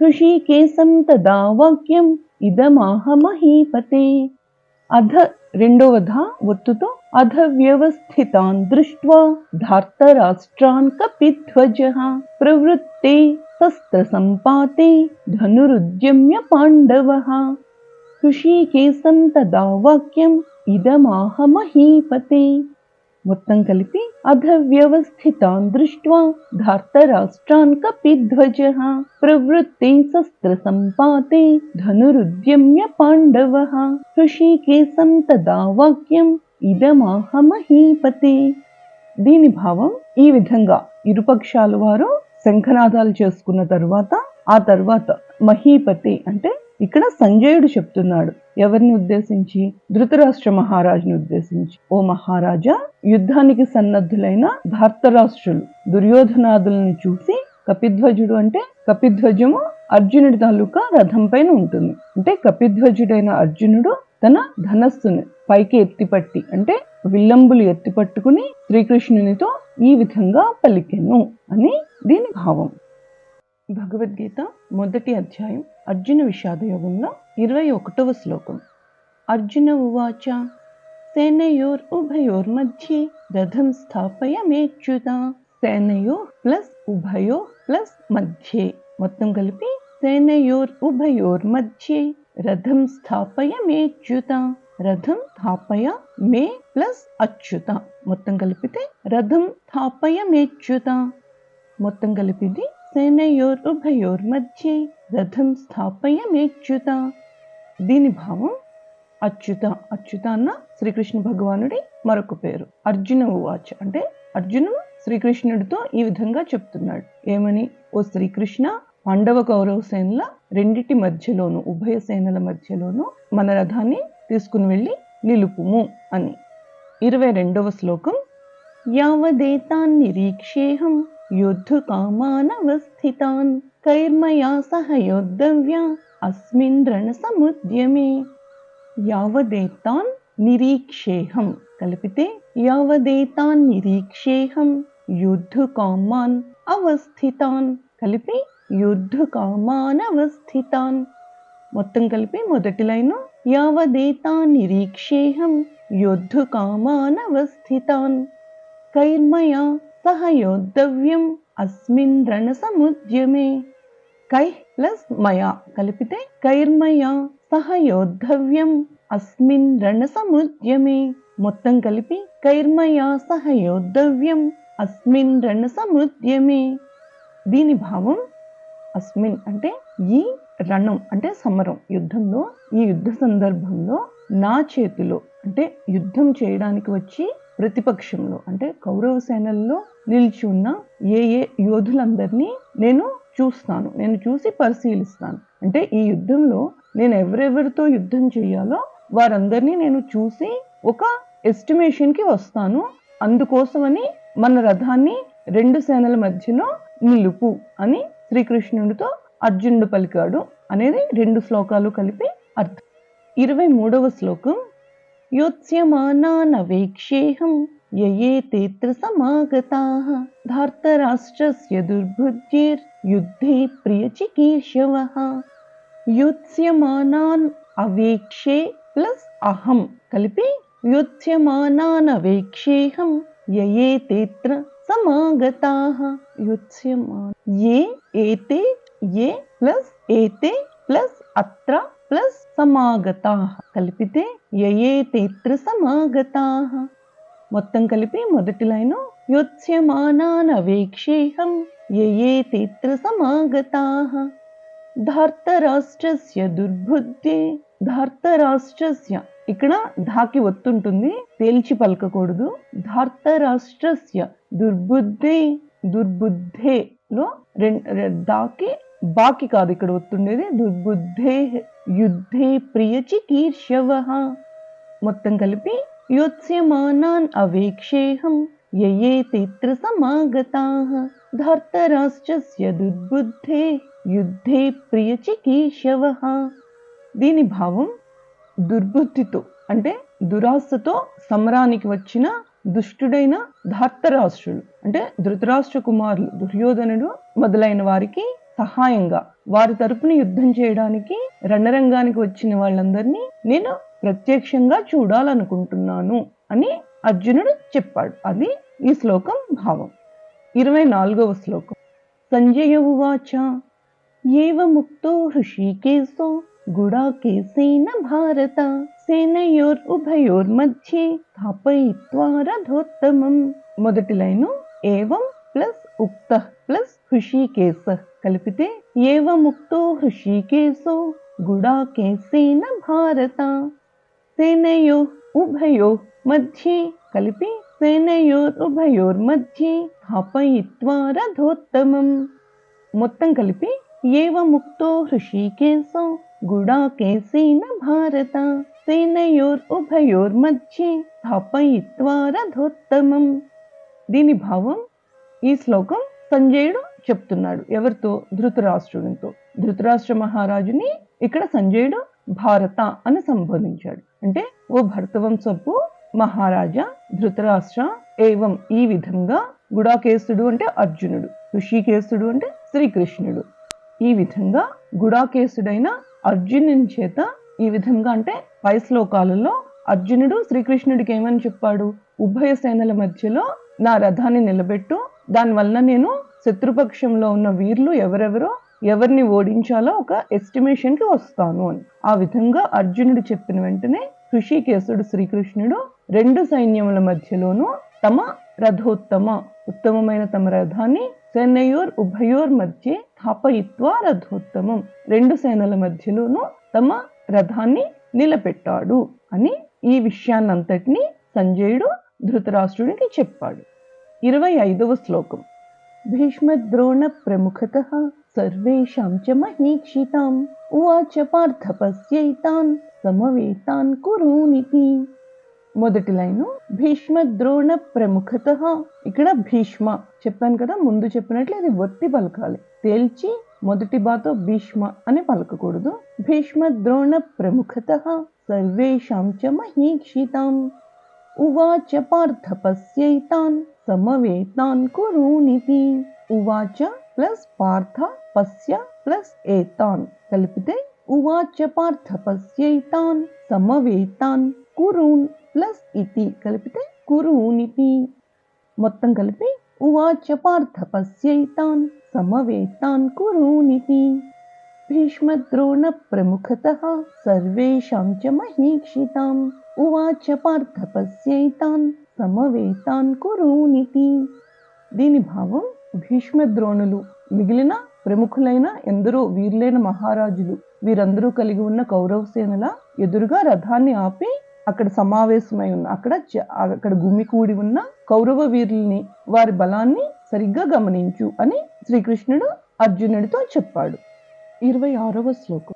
హృషీకేశం తదా వాక్యం ఇదమాహ మహీపతే. అధ రెండవ ధ ఒత్తుతో అధ వ్యవస్థితాన్ దృష్ట్వా ధార్తరాష్ట్రాన్ కపిధ్వజః ప్రవృత్తే శస్త్ర సంపాతే ధనురుద్యమ్య పాండవః. హృషీకేశం తదా వాక్యం ఇదమాహ మహీపతే. మొత్తం కలిపి అధ వ్యవస్థితాన్ దృష్ట్వా ధార్తరాష్ట్రాన్ కపిధ్వజః ప్రవృత్తే శస్త్ర సంపాతే ధనురుద్యమ్య పాండవః. హృషీకేశం తదా వాక్యం ఇదమాహ మహీపతే. దీని భావం ఈ విధంగా ఇరుపక్షాల వారు శంఖనాదాలు చేసుకున్న ఆ తర్వాత మహీపతి అంటే ఇక్కడ సంజయుడు చెప్తున్నాడు. ఎవరిని ఉద్దేశించి? ధృతరాష్ట్ర మహారాజుని ఉద్దేశించి. ఓ మహారాజా, యుద్ధానికి సన్నద్ధులైన ధార్తరాష్ట్రులు దుర్యోధనాదులను చూసి కపిధ్వజుడు అంటే కపిధ్వజము అర్జునుడి తాలూకా రథం పైన ఉంటుంది. అంటే కపిధ్వజుడైన అర్జునుడు తన ధనస్సుని పైకి ఎత్తిపట్టి అంటే విల్లంబులు ఎత్తిపట్టుకుని శ్రీకృష్ణునితో ఈ విధంగా పలికెను అని దీని భావం. భగవద్గీత 1వ అధ్యాయం అర్జున విషాద యోగంలో 21వ శ్లోకం. అర్జున ఉవాచ సేనయోర్ ఉభయోర్ మధ్యే రథం స్థాపయమేచ్యుత. సేనయో ప్లస్ ఉభయో ప్లస్ మధ్యే మొత్తం కలిపి సేనయోర్ ఉభయోర్ మధ్యే రథం స్థాపయమేచ్యుత. రథం స్థాపయ మే ప్లస్ అచ్యుత మొత్తం కలిపితే రథం స్థాపయమేచ్యుత. మొత్తం కలిపిది సేనయోర్ ఉభయోర్ మధ్యే రథం స్థాపయమేచ్యుత. దీని భావం అచ్యుత. అచ్యుత అన్న శ్రీకృష్ణ భగవానుడి మరొక పేరు. అర్జున ఉవాచ అంటే అర్జునుడు శ్రీకృష్ణుడితో ఈ విధంగా చెప్తున్నాడు. ఏమని? ఓ శ్రీకృష్ణ, పాండవ కౌరవ సేనల రెండిటి మధ్యలోను, ఉభయ సేనల మధ్యలోను మన రథాన్ని తీసుకుని వెళ్ళి నిలుపుము అని. 22వ శ్లోకం. యావదేతాన్ నిరీక్షేహం యోద్ధు కామానవస్థితాన్ కైర్మయా సహ యోద్ధవ్యా అస్మిన్ రణసముద్యమే. యావదేతాన్ నిరీక్షేహం కలిపితే యావదేతాన్ నిరీక్షేహం యోద్ధు కామాన్ అవస్థితాన్ కలిపి యోద్ధు కామానవస్థితాన్. మొత్తం కలిపి మొదటి లైను యావదేతాన్ నిరీక్షేహం యోద్ధు కామానవస్థితాన్ కైర్మయా సహ యోద్ధవ్యం అస్మిన్ రణసముద్యమే. కై ప్లస్ మయా కలిపితే కైర్మయా సహ యోద్ధవ్యం అస్మిన్ రణసముద్యమే. మొత్తం కలిపి కైర్మయా సహ యోద్ధవ్యం అస్మిన్ రణసముద్యమే. దీని భావం అస్మిన్ అంటే ఈ రణం అంటే సమరం, యుద్ధంలో, ఈ యుద్ధ సందర్భంలో నా చేతిలో అంటే యుద్ధం చేయడానికి వచ్చి ప్రతిపక్షంలో అంటే కౌరవ సేనల్లో నిలిచి ఉన్న ఏ యోధులందరినీ నేను చూస్తాను, నేను చూసి పరిశీలిస్తాను. అంటే ఈ యుద్ధంలో నేను ఎవరెవరితో యుద్ధం చేయాలో వారందరినీ నేను చూసి ఒక ఎస్టిమేషన్ కి వస్తాను, అందుకోసమని మన రథాన్ని 2 సేనల మధ్యలో నిలుపు అని శ్రీకృష్ణుడితో అర్జునుడు పలికాడు అనేది 2 శ్లోకాలు కలిపి అర్థం. 23వ శ్లోకం యోత్స్యమానానవేక్షేహం యయేతేత్ర సమాగతాః ధార్తరాష్ట్రస్య దుర్బుద్ధిర్ యుద్ధే ప్రియచికీర్షవః. యోత్స్యమానాన్ అవేక్షే ప్లస్ అహం కలిపి యోత్స్యమానానవేక్షేహం యయేతేత్ర సమాగతాః. ఏ ఏతే ఏ ప్లస్ ఏతే ప్లస్ అత్ర ప్లస్ సమాగతాః కలిపితే యయేతేత్ర సమాగతాః. మొత్తం కలిపి మొదటి లైను యోత్స్యమానానవేక్షేహం యయేతేత్ర సమాగతాః ధార్తరాష్ట్రస్య దుర్బుద్ధే. ధార్తరాష్ట్రస్య ఇక్కడ ధాకి ఒత్తుంటుంది, తేల్చి పలకకూడదు. ధార్తరాష్ట్రస్య దుర్బుద్ధే, దుర్బుద్ధేలో దాకి బాకి కాదు ఇక్కడ ఒత్తుండేది, దుర్బుద్ధే యుద్ధే ప్రియచికీర్షవః. మొత్తం కలిపి యోత్స్యమానాన్ అవేక్షేహం యయేతేత్ర సమాగతాః ధార్తరాష్ట్రస్య దుర్బుద్ధే యుద్ధే ప్రియచికీర్షవః. దీని భావం దుర్బుద్ధితో అంటే దురాశతో సమరానికి వచ్చిన దుష్టుడైన ధార్తరాష్ట్రుడు అంటే ధృతరాష్ట్ర కుమారులు దుర్యోధనుడు మొదలైన వారికి సహాయంగా వారి తరపున యుద్ధం చేయడానికి రణరంగానికి వచ్చిన వాళ్ళందరినీ నేను ప్రత్యక్షంగా చూడాలనుకుంటున్నాను అని అర్జునుడు చెప్పాడు. అది ఈ శ్లోకం భావం. 24వ శ్లోకం సంజయ ఉవాచ ఏవముక్తో హృషీకేశో గుడాకేశేన భారత సేనయోరుభయోర్మధ్యే స్థాపయిత్వా రథోత్తమం. మొదటి లైను ఏవం ప్లస్ ఉక్త ప్లస్ హృషీకేశ కలిపితే ఏవముక్తో హృషీకేశో గుడాకేశేన భారత సేనయో ఉభయో మధ్యే కలిపి సేనయోరుభయోర్మధ్యే స్థాపయిత్వా రథోత్తమం. మొత్తం కలిపి ఏవముక్తో హృషీకేశో గుడాకేశేన భారత సేనయోరుభయోర్మధ్యే స్థాపయిత్వా రథోత్తమం. దీని భావం ఈ శ్లోకం సంజయుడు చెప్తున్నాడు. ఎవరితో? ధృతరాష్ట్రునితో. ధృతరాష్ట్ర మహారాజుని ఇక్కడ సంజయుడు భారత అని సంబోధించాడు. అంటే ఓ భరతవంశపు మహారాజా ధృతరాష్ట్ర ఏవం ఈ విధంగా, గుడాకేశుడు అంటే అర్జునుడు, ఋషికేశుడు అంటే శ్రీకృష్ణుడు, ఈ విధంగా గుడాకేశుడైన అర్జునుని చేత ఈ విధంగా అంటే పై శ్లోకాలలో అర్జునుడు శ్రీకృష్ణుడికి ఏమని చెప్పాడు? ఉభయ సేనల మధ్యలో నా రథాన్ని నిలబెట్టు, దానివల్ల నేను శత్రుపక్షంలో ఉన్న వీరులు ఎవరెవరో ఎవరిని ఓడించాలో ఒక ఎస్టిమేషన్ కి వస్తాను అని. ఆ విధంగా అర్జునుడు చెప్పిన వెంటనే హృషికేశుడు శ్రీకృష్ణుడు 2 సైన్యముల మధ్యలోనూ తమ రథోత్తమ ఉత్తమమైన తమ రథాన్ని సేనయోర్ ఉభయోర్ మధ్య స్థాపయిత్వా రథోత్తమం 2 సేనల మధ్యలోనూ తమ రథాన్ని నిలబెట్టాడు అని ఈ విషయాన్నంతటినీ సంజయుడు ధృతరాష్ట్రుడికి చెప్పాడు. 25వ శ్లోకం భీష్మద్రోణ ప్రముఖతః సర్వేషాం చ మహీక్షితాం ఉవాచ పార్థ పశ్యైతాన్ సమవేతాన్ కురూనితి. మొదటి లైను భీష్మద్రోణ ప్రముఖతః. ఇక్కడ భీష్మ చెప్పాను కదా, ముందు చెప్పినట్లు ఇది ఒత్తి పలకాలి, తేల్చి మొదటి బాతో భీష్మ అని పలకకూడదు. భీష్మద్రోణ ప్రముఖతః సర్వేషాం చ మహీక్షితాం ఉవాచ పార్థ పశ్యైతాన్ సమవేతాన్ కురూనితి. ఉవాచ ప్లస్ పార్థ పశ్య ప్లస్ ఏతాన్ కలిపితే ఉవాచ పార్థ పశ్యైతాన్ సమవేతాన్ కురూన్ ప్లస్ ఇతి కలిపితే కురూనితి. మొత్తం కలిపి ఉవాచ పార్థ పశ్యైతాన్ సమవేతాన్ కురూనితి. భీష్మద్రోణ ప్రముఖతః సర్వేషాం చ మహీక్షితాం ఉవాచ పార్థ పశ్యైతాన్ సమవేతాన్ కురూనితి. దీని భావం భీష్మద్రోణులు మిగిలిన ప్రముఖులైన ఎందరో వీరులైన మహారాజులు వీరందరూ కలిగి ఉన్న కౌరవ సేనల ఎదురుగా రథాన్ని ఆపి అక్కడ సమావేశమై ఉన్న అక్కడ గుమికూడి ఉన్న కౌరవ వీరుల్ని వారి బలాన్ని సరిగ్గా గమనించు అని శ్రీకృష్ణుడు అర్జునుడితో చెప్పాడు. 26వ శ్లోకం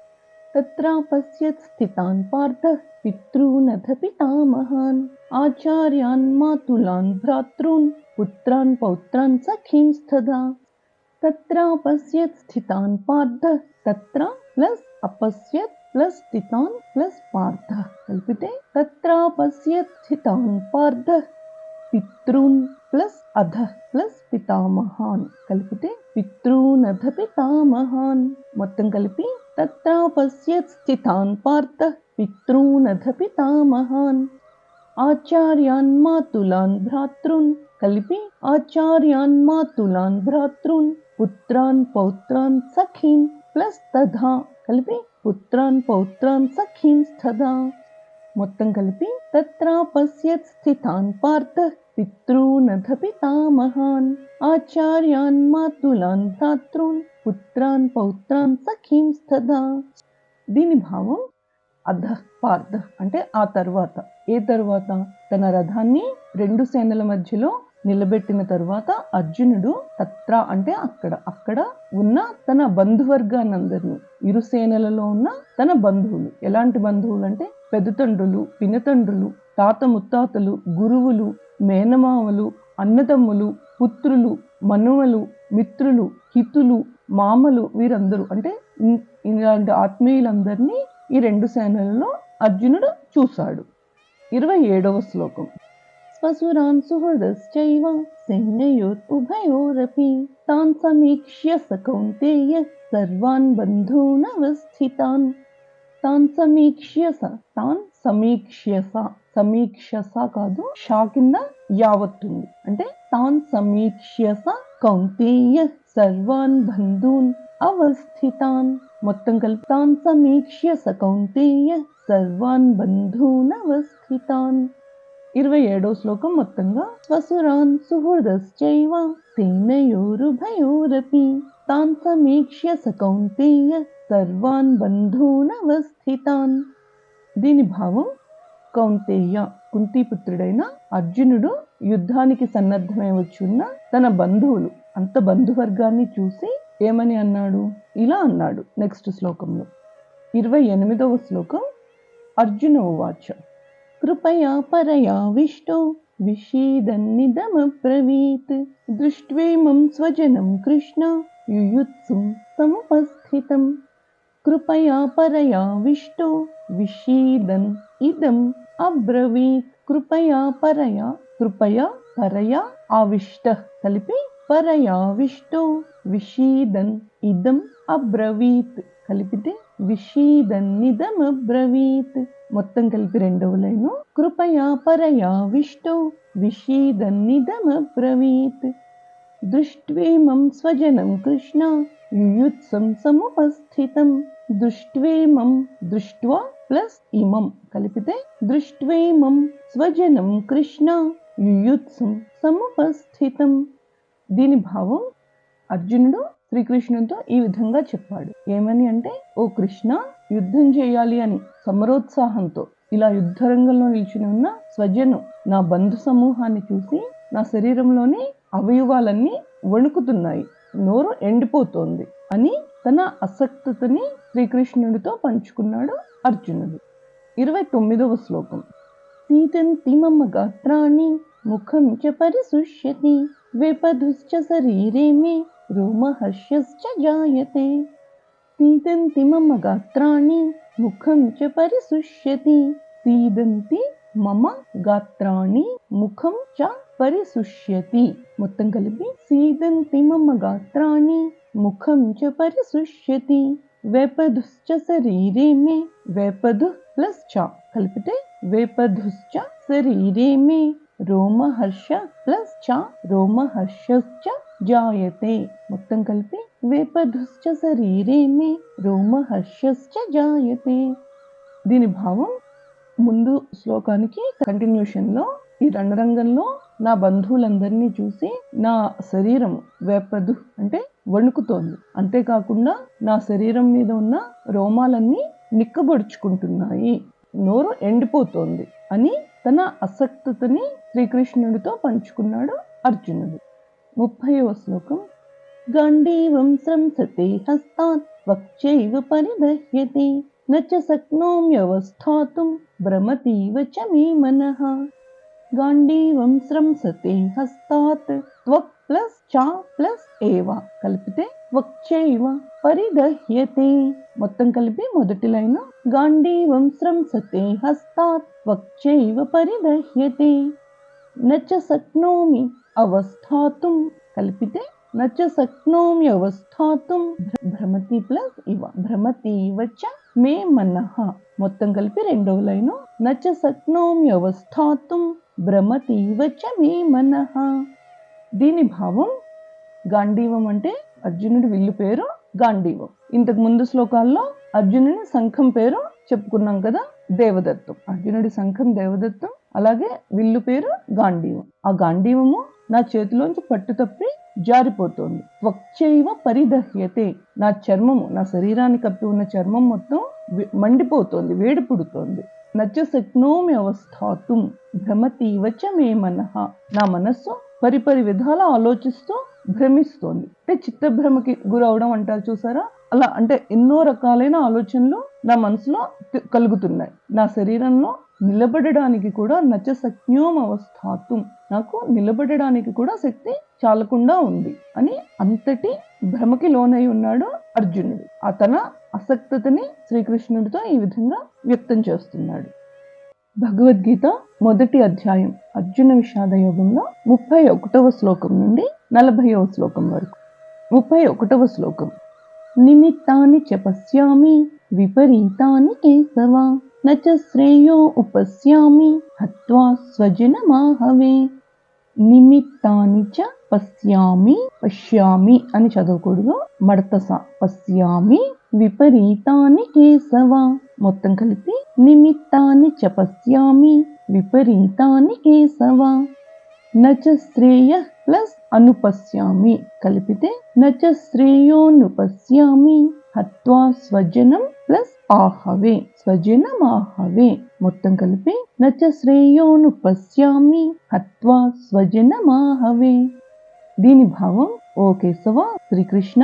तत्रापश्यत् स्थितान् पार्थः पितॄनथ पितामहान् आचार्यान् मातुलान् भ्रातॄन् पुत्रान् पौत्रान् सखींस्तथा तत्रापश्यत् स्थितान् पार्थः तत्र प्लस अपश्यत् प्लस स्थितान् प्लस पार्थः कल्पिते तत्रापश्यत् स्थितान् पार्थः पितॄन् प्लस अधः प्लस पितामहान् कल्पिते पितॄनथ पितामहान् మొత్తం కలిపి तत्रापश्यत् स्थितान् पार्थः पितॄनथ पितामहान् आचार्यान् मातुलान् भ्रातॄन् కలిపి आचार्यान् मातुलान् भ्रातॄन् पुत्रान् पौत्रान् सखीन् प्लस तथा కలిపి పుత్రాన్ పౌత్రాన్ సఖీంస్తథా మొత్తం కలిపి తత్రాపశ్యత్ స్థితాన్ పార్థః పితॄనథ పితామహాన్ ఆచార్యాన్ మాతులాన్ భ్రాతॄన్ పుత్రాన్ పౌత్రాన్ సఖీంస్తథా దీని భావం అధః పార్థః అంటే ఆ తర్వాత ఏ తర్వాత తన రథాన్ని రెండు సేనల మధ్యలో నిలబెట్టిన తరువాత అర్జునుడు తత్ర అంటే అక్కడ ఉన్న తన బంధువర్గానందరినీ ఇరు సేనలలో ఉన్న తన బంధువులు ఎలాంటి బంధువులు అంటే పెదతండ్రులు పినతండ్రులు తాత ముత్తాతలు గురువులు మేనమామలు అన్నదమ్ములు పుత్రులు మనుమలు మిత్రులు హితులు మామలు వీరందరూ అంటే ఇలాంటి ఆత్మీయులందరినీ ఈ రెండు సేనలలో అర్జునుడు చూశాడు 27వ శ్లోకం स्वसुरान् सुहृदश्चैव सेनयोरुभयोरपि तान् समीक्ष्य स कौन्तेय सर्वान् बन्धूनवस्थितान् तान् సమీక్షస కాదు షా కింద యావత్తుంది అంటే తాన్ సమీక్ష్యస కౌంతేయ సర్వాన్ బంధూన్ అవస్థితాన్ మొత్తం కలిపి తాన్ సమీక్ష్యస కౌంతేయ సర్వాన్ బంధూన్ అవస్థితాన్ 27వ శ్లోకం మొత్తంగా స్వసురాన్ సుహృదశ్చైవ సేనయోరుభయోరపి తాన్ సమీక్ష్య స కౌంతేయ సర్వాన్ బంధూనవస్థితాన్ దీని భావం కౌంతేయ కుంతీపుత్రుడైన అర్జునుడు యుద్ధానికి సన్నద్ధమై వచ్చున్న తన బంధువులు అంత బంధువర్గాన్ని చూసి ఏమని అన్నాడు ఇలా అన్నాడు నెక్స్ట్ శ్లోకంలో 28వ శ్లోకం అర్జున ఉవాచ कृपया परयाविष्टो विषीदन्निदमब्रवीत् दृष्ट्वेमं स्वजनं कृष्ण युयुत्सुं समुपस्थितं कृपया परयाविष्टो विषीदन् इदम् अब्रवीत् कृपया परया आविष्टः కలిపి परयाविष्टो विषीदन् इदम् अब्रवीत् కలిపితే విషీదన్నిదమబ్రవీత్ మొత్తం కలిపి రెండవ లైను కృపయా పరయావిష్టో విషీదన్నిదమబ్రవీత్ దృష్ట్వేమం స్వజనం కృష్ణ యుయుత్సం సముపస్థితం దృష్ట్వేమం దృష్ట్వా ప్లస్ ఇమం కలిపితే దృష్ట్వేమం స్వజనం కృష్ణ యుయుత్సం సముపస్థితం దీని భావం అర్జునుడు శ్రీకృష్ణునితో ఈ విధంగా చెప్పాడు ఏమని అంటే ఓ కృష్ణ యుద్ధం చేయాలి అని సమరోత్సాహంతో ఇలా యుద్ధరంగంలో నిలిచిన ఉన్న స్వజను నా బంధు సమూహాన్ని చూసి నా శరీరంలోని అవయవాలన్నీ వణుకుతున్నాయి నోరు ఎండిపోతోంది అని తన అసక్తతని శ్రీకృష్ణుడితో పంచుకున్నాడు అర్జునుడు 29వ శ్లోకం సీతంతి మమ గాత్రాణి ముఖం చ పరిశుష్యతి వేపధుశ్చ శరీరే మే రోమహర్షశ్చ జాయతే సీదంతి మమ గాత్రాణి ముఖం చ పరిశుష్యతి సీదంతి మమ గాత్రాణి ముఖం చ పరిశుష్యతి మొత్తం కలిపి సీదంతి మమ గాత్రాణి ముఖం చ పరిశుష్యతి వేపధుశ్చ శరీరే మే వేపధు ప్లస్ చ కలిపితే వేపధుశ్చ శరీరే మే రోమహర్ష ప్లస్ చ రోమహర్షశ్చ జాయతే మొత్తం కలిపి వేపధుశ్చ శరీరే మే రోమహర్షశ్చ జాయతే దీని భావం ముందు శ్లోకానికి కంటిన్యూషన్ లో ఈ రణరంగంలో నా బంధువులందరినీ చూసి నా శరీరం వేపదు అంటే వణుకుతోంది అంతేకాకుండా నా శరీరం మీద ఉన్న రోమాలన్నీ నిక్కబొడుచుకుంటున్నాయి నోరు ఎండిపోతోంది అని తన అసక్తతని శ్రీకృష్ణుడితో పంచుకున్నాడు అర్జునుడు 30వ శ్లోకం గాంధీవం స్రంసతే హస్తాత్ వక్షైవ పరిదహ్యతే न च शक्नोम्यवस्थातुं भ्रमतीव च मे मनः గాంధీవం స్రంసతే హస్తాత్ త్వక్ ప్లస్ చ ప్లస్ ఏవ కలిపితే త్వక్చైవ పరిదహ్యతే. మొత్తం కలిపి మొదటి లైన్ గాంధీవం స్రంసతే హస్తాత్ త్వక్చైవ పరిదహ్యతే. నచ శక్నోమి అవస్థాతుం కలిపితే నచ శక్నోమి అవస్థాతుం భ్రమతి ప్లస్ ఇవ భ్రమతీవ చ మే మనః. మొత్తం కలిపి రెండవ లైను నచ శక్నోమి అవస్థాతుం భ్రమతీవ చ మే మనః. దీని భావం గాంధీవం అంటే అర్జునుడి విల్లు పేరు గాంధీవం. ఇంతకు ముందు శ్లోకాల్లో అర్జునుడి శంఖం పేరు చెప్పుకున్నాం కదా, దేవదత్తం. అర్జునుడి శంఖం దేవదత్తం, అలాగే విల్లు పేరు గాంధీవం. ఆ గాంధీవము నా చేతిలోంచి పట్టు తప్పి జారిపోతోంది. త్వక్చైవ పరిదహ్యతే, నా చర్మము, నా శరీరాన్ని కప్పి ఉన్న చర్మం మొత్తం మండిపోతోంది, వేడి పుడుతోంది. నచ శక్నోమి అవస్థాతుం భ్రమతీవ చ మే మనః, నా మనస్సు పరిపరి విధాల ఆలోచిస్తూ భ్రమిస్తోంది. అంటే చిత్తభ్రమకి గురవడం అంటారు చూసారా, అలా. అంటే ఎన్నో రకాలైన ఆలోచనలు నా మనసులో కలుగుతున్నాయి. నా శరీరంలో నిలబడడానికి కూడా నచ శక్నోం అవస్థాతుం, నాకు నిలబడడానికి కూడా శక్తి చాలకుండా ఉంది అని అంతటి భ్రమకి లోనై ఉన్నాడు అర్జునుడు. తన అసక్తతని శ్రీకృష్ణుడితో ఈ విధంగా వ్యక్తం చేస్తున్నాడు. భగవద్గీత మొదటి అధ్యాయం అర్జున విషాద యోగంలో 31వ శ్లోకం నుండి 40వ శ్లోకం వరకు. 31వ శ్లోకం నిమిత్తాని చ పశ్యామి విపరీతాని కేశవ నచ శ్రేయో ఉపశ్యామి హత్వా స్వజనమాహవే. నిమిత్తాని చ పశ్యామి అని చదవకూడదు, మడతస పశ్యామి విపరీతాని కేశవ. మొత్తం కలిపి నిమిత్తాని చ పశ్యామి విపరీతాని కేశవ. నచ శ్రేయ ప్లస్ అనుపశ్యామి కలిపితే నచ శ్రేయోనుపశ్యామి హత్వా స్వజనం ప్లస్ ఆహవే స్వజనమాహవే. మొత్తం కలిపి నచ శ్రేయోనుపశ్యామి హత్వా స్వజనమాహవే. దీని భావం, ఓ కేశవ శ్రీకృష్ణ,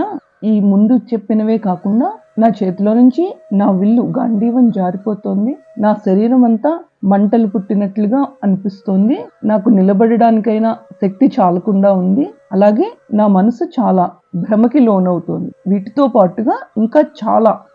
ఈ ముందు చెప్పినవే కాకుండా నా చేతిలో నుంచి నా విల్లు గాంధీవం జారిపోతోంది, నా శరీరం అంతా మంటలు పుట్టినట్లుగా అనిపిస్తోంది, నాకు నిలబడడానికైనా శక్తి చాలకుండా ఉంది, అలాగే నా మనసు చాలా భ్రమకి లోనవుతోంది. వీటితో పాటుగా ఇంకా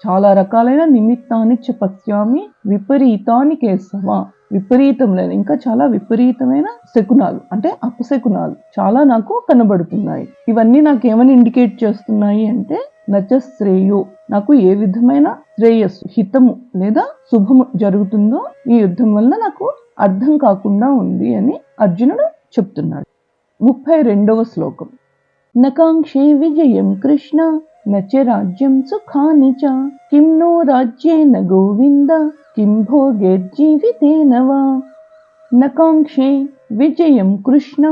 చాలా రకాలైన నిమిత్తాన్ని చ పశ్యామి విపరీతాని కేశవ, విపరీతములైన ఇంకా చాలా విపరీతమైన శకునాలు అంటే అపశకునాలు చాలా నాకు కనబడుతున్నాయి. ఇవన్నీ నాకేమని ఇండికేట్ చేస్తున్నాయి అంటే నచ శ్రేయో, నాకు ఏ విధమైన శ్రేయస్సు, హితము లేదా శుభము జరుగుతుందో ఈ యుద్ధం వల్ల నాకు అర్థం కాకుండా ఉంది అని అర్జునుడు చెప్తున్నాడు. 32వ శ్లోకం నకాంక్షే విజయం కృష్ణ నచ రాజ్యం సుఖాని చ కిం నో రాజ్యేన గోవింద కిం భోగైర్జీవితేన వా. నకాంక్షే విజయం కృష్ణ,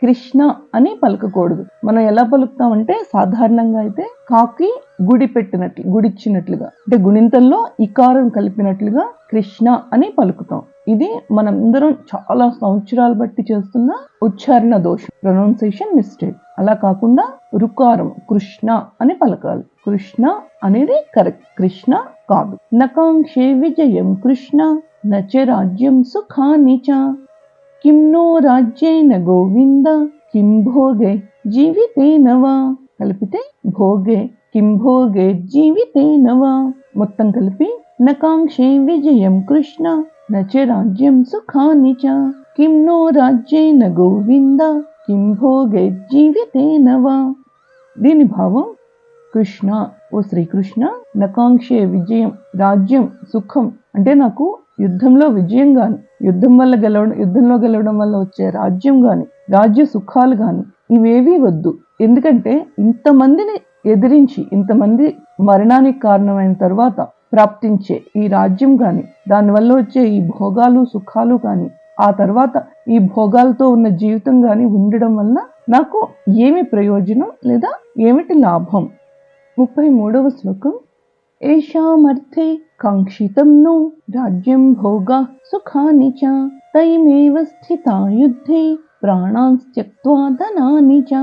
కృష్ణ అని పలకకూడదు. మనం ఎలా పలుకుతామంటే సాధారణంగా అయితే కాకి గుడి పెట్టినట్లు, గుడిచ్చినట్లుగా, అంటే గుణింతల్లో ఇకారం కలిపినట్లుగా కృష్ణ అని పలుకుతాం. ఇది మనందరం చాలా సంవత్సరాలు బట్టి చేస్తున్న ఉచ్చారణ దోషం, ప్రొనౌన్సియేషన్ మిస్టేక్. అలా కాకుండా రుకారం కృష్ణ అని పలకాలి. కృష్ణ అనేది కరెక్ట్, కృష్ణ కాదు. నకాంక్షే విజయం కృష్ణ నచ రాజ్యం సుఖాని చ కిం నో రాజ్యేన గోవింద కిం భోగే జీవితేన వా. కలిపితే భోగే కిం భోగే జీవితేన వా. మొత్తం కలిపి నకాంక్షే విజయం కృష్ణ నచ రాజ్యం సుఖాని చ కిం నో రాజ్యేన గోవింద కిం భోగే జీవితేన వా. దీని భావం, కృష్ణ, ఓ శ్రీకృష్ణ, నకాంక్షే విజయం, రాజ్యం, సుఖం అంటే నాకు యుద్ధంలో విజయం గాని, యుద్ధంలో గెలవడం వల్ల వచ్చే రాజ్యం గాని, రాజ్య సుఖాలు గాని ఇవేవీ వద్దు. ఎందుకంటే ఇంతమందిని ఎదిరించి, ఇంతమంది మరణానికి కారణమైన తర్వాత ప్రాప్తించే ఈ రాజ్యం గాని, దానివల్ల వచ్చే ఈ భోగాలు సుఖాలు గాని, ఆ తర్వాత ఈ భోగాలతో ఉన్న జీవితం గాని ఉండడం వల్ల నాకు ఏమి ప్రయోజనం లేదా ఏమిటి లాభం. 33వ శ్లోకం ఏషామర్థే కాంక్షితం నో రాజ్యం భోగా సుఖాని చ తైమేవ స్థితా యుద్ధే ప్రాణాన్ త్యక్త్వా ధనాని చ.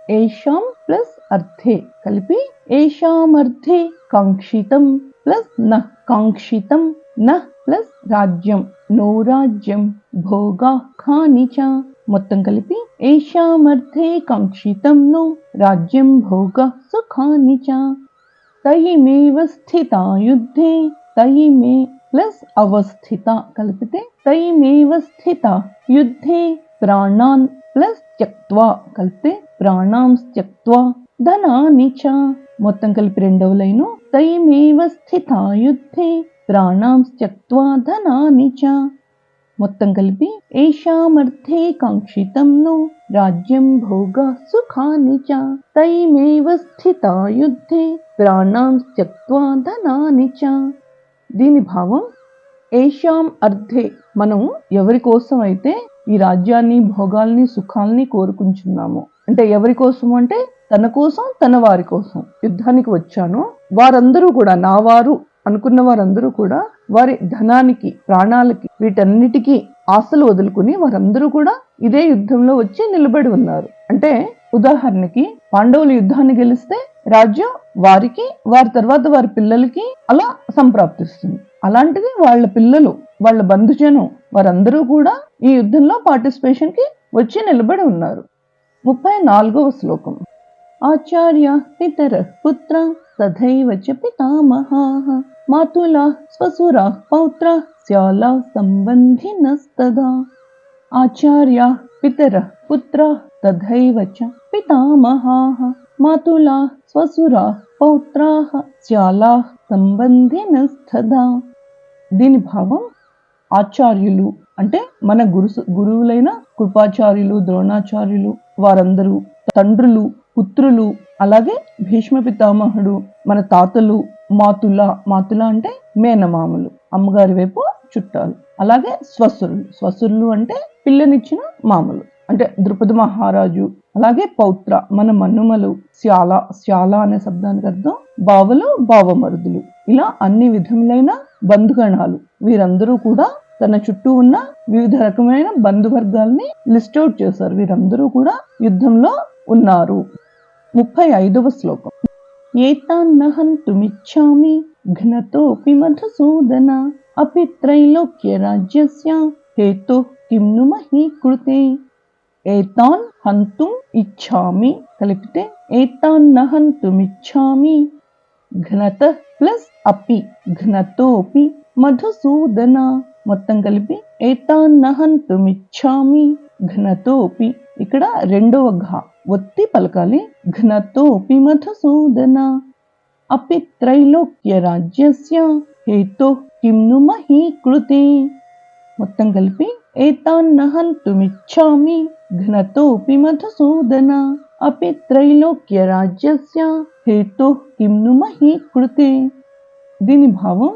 ఏషాం ప్లస్ అర్థే కలిపి ఏషామర్థే కాంక్షితం ప్లస్ న కాంక్షితం న ప్లస్ రాజ్యం, నో రాజ్యం, భోగా ఖాని చ. మొత్తం కలిపి ఏషామర్థే కాంక్షితం నో రాజ్యం భోగ సుఖాని చ. తయిమేవ స్థిత యుద్ధే, తయిమే ప్లస్ అవస్థిత కలిపితే తయిమేవ స్థిత యుద్ధే ప్రాణాన్ ప్లస్ త్యక్త్వా కలిపితే ప్రాణాం త్యక్త్వా ధనాని చ. మొత్తం కలిపి రెండవ లైను తయిమేవ స్థిత యుద్ధే ప్రాణాం త్యక్త్వా ధనాని చ. మొత్తం కలిపి ఏషామర్థే కాంక్షితం నో రాజ్యం భోగ సుఖాని చ. తయిమేవ స్థిత యుద్ధే ప్రాణాం త్యక్త్వా ధనాని చ. దీని భావం ఏషాం అర్థే, మనం ఎవరి కోసం అయితే ఈ రాజ్యాన్ని భోగాల్ని సుఖాల్ని కోరుకుంటున్నాము, అంటే ఎవరి కోసం అంటే తన కోసం తన వారి కోసం యుద్ధానికి వచ్చాను, వారందరూ కూడా నా వారు అనుకున్న వారందరూ కూడా వారి ధనానికి ప్రాణాలకి వీటన్నిటికీ ఆశలు వదులుకుని వారందరూ కూడా ఇదే యుద్ధంలో వచ్చి నిలబడి ఉన్నారు. అంటే ఉదాహరణకి పాండవులు యుద్ధాన్ని గెలిస్తే రాజ్యం వారికి, వారి తర్వాత వారి పిల్లలకి అలా సంప్రాప్తిస్తుంది. అలాంటిది వాళ్ళ పిల్లలు, వాళ్ళ బంధుజనం వారందరూ కూడా ఈ యుద్ధంలో పార్టిసిపేషన్ కి వచ్చి నిలబడి ఉన్నారు. 34వ శ్లోకం. ఆచార్య పితర పుత్ర తథైవ చ పితామహాః మాతులా స్వసురా పౌత్ర శ్యాలా సంబంధినస్తదా. ఆచార్య పితర పుత్ర తథైవ చ పితామహాః మాతులా స్వసురా పౌత్రాః శ్యాలా సంబంధినస్తదా. దీని భావం ఆచార్యులు అంటే మన గురువులైన కృపాచార్యులు, ద్రోణాచార్యులు వారందరూ, తండ్రులు, పుత్రులు, అలాగే భీష్మ పితామహుడు, మన తాతలు, మాతుల అంటే మేనమామలు, అమ్మగారి వైపు చుట్టాలు, అలాగే స్వసురులు అంటే పిల్లనిచ్చిన మామలు అంటే ద్రుపద మహారాజు, అలాగే పౌత్ర మన మన్నుమలు, శ్యాల అనే శబ్దానికి అర్థం బావలు, బావమరుదులు, ఇలా అన్ని విధములైన బంధుగణాలు వీరందరూ కూడా తన చుట్టూ ఉన్న వివిధ రకమైన బంధువర్గాల్ని లిస్ట్ అవుట్ చేశారు. వీరందరూ కూడా యుద్ధంలో ఉన్నారు. 35వ శ్లోకం. ఏతాన్నహంతుమిచ్ఛామి ఘ్నతోపి మధుసూదన అపి త్రైలోక్య రాజ్యస్య హేతు కిం ను మహీకృతే. ఏతాన్ హంతుం ఇచ్ఛామి కలిపితే ఏతాన్నహంతుమిచ్ఛామి ఘ్నత ప్లస్ అపి ఘ్నతోపి మధుసూదన. మొత్తం కలిపి ఏతాన్నహంతుమిచ్ఛామి ఘ్నతోపి, ఇక్కడ రెండవ ఘ ఒత్తి పలకాలి, ఘ్నతోపి మధుసూదన అపి త్రైలోక్య రాజ్యస్య హేతు కిం ను మహీకృతే. మొత్తం కలిపి ఏతాన్నహంతుమిచ్ఛామి ఘ్నతోపి మధుసూదన అపి త్రైలోక్య రాజ్యస్య హేతు కిం ను మహీకృతే. దీని భావం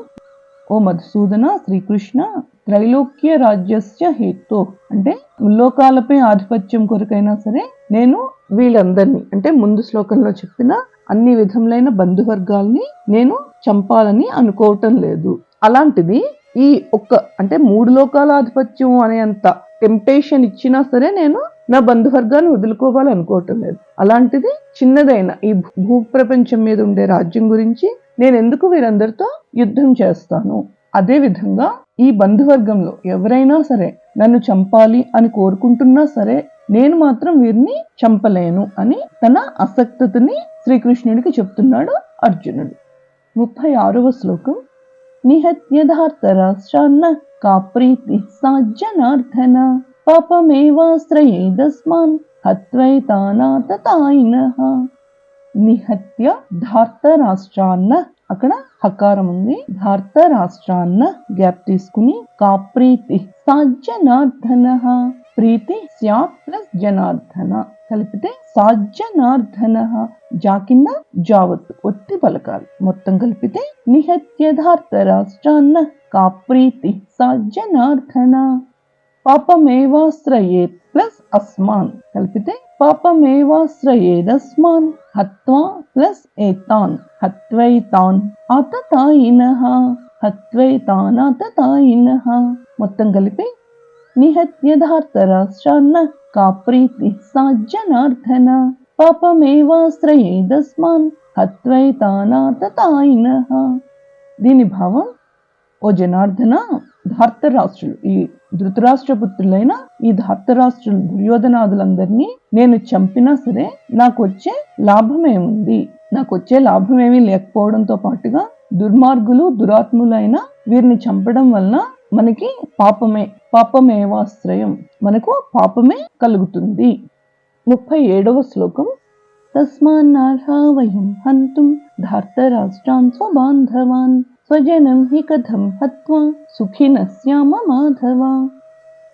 ఓ మధుసూదన, శ్రీకృష్ణ, త్రైలోక్య రాజ్యస్య హేతు అంటే ముల్లోకాలపై ఆధిపత్యం కొరకైనా సరే నేను వీళ్ళందరినీ అంటే ముందు శ్లోకంలో చెప్పిన అన్ని విధములైన బంధువర్గాల్ని నేను చంపాలని అనుకోవటం లేదు. అలాంటిది ఈ ఒక్క అంటే 3 లోకాల ఆధిపత్యం అనేంత టెంప్టేషన్ ఇచ్చినా సరే నేను నా బంధువర్గాన్ని వదులుకోవాలనుకోవటం లేదు. అలాంటిది చిన్నదైన ఈ భూప్రపంచం మీద ఉండే రాజ్యం గురించి నేను ఎందుకు వీరందరితో యుద్ధం చేస్తాను. అదే విధంగా ఈ బంధువర్గంలో ఎవరైనా సరే నన్ను చంపాలి అని కోరుకుంటున్నా సరే నేను మాత్రం వీరిని చంపలేను అని తన అసక్తతని శ్రీకృష్ణుడికి చెప్తున్నాడు అర్జునుడు. 36వ శ్లోకం. నిహత్యధార్తరాష్ట్రాన్న కా ప్రీతి సాజ్జనార్దన పాపమేవాశ్రయేదస్మాన్ హత్వైతానాతతాయినః. నిహత్య ధార్తరాష్ట్రాన్న, అక్కడ హకారం ఉంది, ధార్తరాష్ట్రాన్న గ్యాప్ తీసుకుని కా ప్రీతి సాజ్జనార్దన, ప్రీతి స్యాత్ ప్లస్ జనార్దన కలిపితే సాజ్జనార్దన, జా కింద జావత్తు ఒత్తి పలకాలి. మొత్తం కలిపితే నిహత్యధార్తరాష్ట్రాన్న కా ప్రీతి సాజ్జనార్దన పాపమేవాశ్రయేత్ ప్లస్ అస్మాన్ కలిపితే పాపమేవాశ్రయేదస్మాన్ హత్వా ప్లస్ ఏతాన్ హత్వైతాన్ ఆతతాయినః, హత్వైతానాతతాయినః. మొత్తం కలిపి నిహత్యధార్తరాష్ట్రాన్న కా ప్రీతి సాజ్జనార్దన పాపమేవాశ్రయేదస్మాన్ హత్వైతానాతతాయినః. దీని భావం ఓ జనార్దన, ధార్తరాష్ట్రులు, ఈ ధృతరాష్ట్ర పుత్రులైన ఈ ధార్తరాష్ట్రులు దుర్యోధనాదులందరినీ నేను చంపినా సరే నాకు వచ్చే లాభమేముంది? నాకు వచ్చే లాభమేమీ లేకపోవడంతో పాటుగా దుర్మార్గులు దురాత్ములైన వీరిని చంపడం వలన మనకి పాపమేవాశ్రయం, మనకు పాపమే కలుగుతుంది. 37వ శ్లోకం. తస్మాన్నర్హా వయం హంతుం ధార్తరాష్ట్రాన్ స్వబాంధవాన్ స్వజనం హి కథం హత్వా సుఖినః స్యామ మాధవ.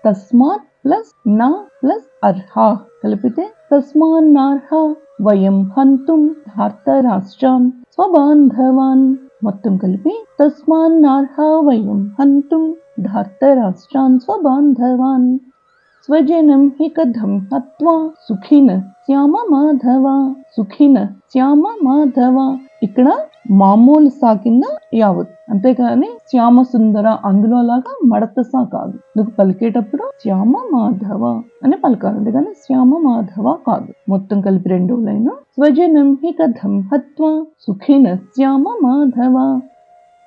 తస్మాత్ ప్లస్ నా ప్లస్ అర్హా కలిపితే తస్మాన్నర్హా వయం హంతుం ధార్తరాష్ట్రాన్ స్వబాంధవాన్. మొత్తం కలిపి తస్మాన్నర్హా వయం హంతుం ధార్తరాష్ట్రాన్ స్వబాంధవాన్ స్వజనం హి కథం హత్వా సుఖినః శ్యామ మాధవ. సుఖినః శ్యామ మాధవ. ఇక్కడ మామూలు సా కింద యావత్, అంతేకాని శ్యామ సుందర అందులో లాగా మడత సా కాదు. నువ్వు పలికేటప్పుడు శ్యామ మాధవ అని పలకాలి, కానీ శ్యామ మాధవ కాదు. మొత్తం కలిపి రెండో లైన్. స్వజనం హి కథం హత్వా సుఖినః శ్యామ మాధవ.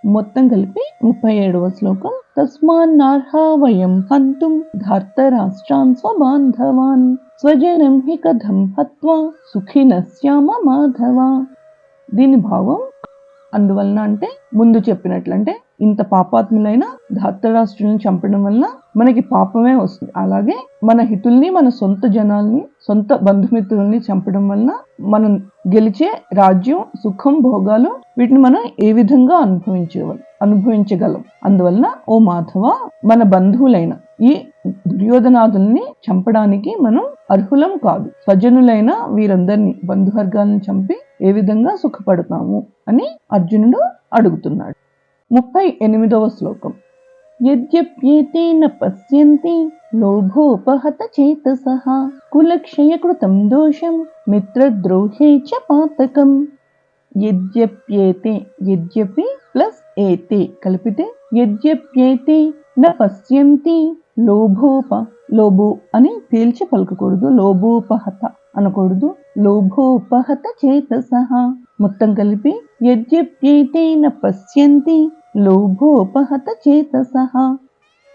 మొత్తం కలిపి 37వ శ్లోకం. తస్మాన్నర్హా వయం హంతుం ధార్తరాష్ట్రాన్ స్వబాంధవాన్ స్వజనం హి కథం హత్వా సుఖినః శ్యామ మాధవ. దీని భావం అందువలన అంటే ముందు చెప్పినట్లంటే ఇంత పాపాత్ములైన ధార్తరాష్ట్రుల్ని చంపడం వల్ల మనకి పాపమే వస్తుంది. అలాగే మన హితుల్ని, మన సొంత జనాల్ని, సొంత బంధుమిత్రుల్ని చంపడం వల్ల మనం గెలిచే రాజ్యం, సుఖం, భోగాలు వీటిని మనం ఏ విధంగా అనుభవించగలం. అందువల్ల ఓ మాధవ, మన బంధువులైన ఈ దుర్యోధనాదుల్ని చంపడానికి మనం అర్హులం కాదు. స్వజనులైన వీరందరినీ, బంధువర్గాలను చంపి ఏ విధంగా సుఖపడతాము అని అర్జునుడు అడుగుతున్నాడు. 38వ శ్లోకం. యద్యప్యేతే న పశ్యంతి లోభోపహత చేతసః కులక్షయకృతం దోషం మిత్రద్రోహే చ పాతకం. యద్యప్యేతే, యద్యపి ప్లస్ ఏతే కలిపితే యద్యప్యేతే న పశ్యంతి. లోభో అని తేల్చి పలకకూడదు, లోభోపహత అనకూడదు, లోభోపహత చేతసః. మొత్తం కలిపి యద్యప్యేతే న పశ్యంతి లోభోపహత చేతసః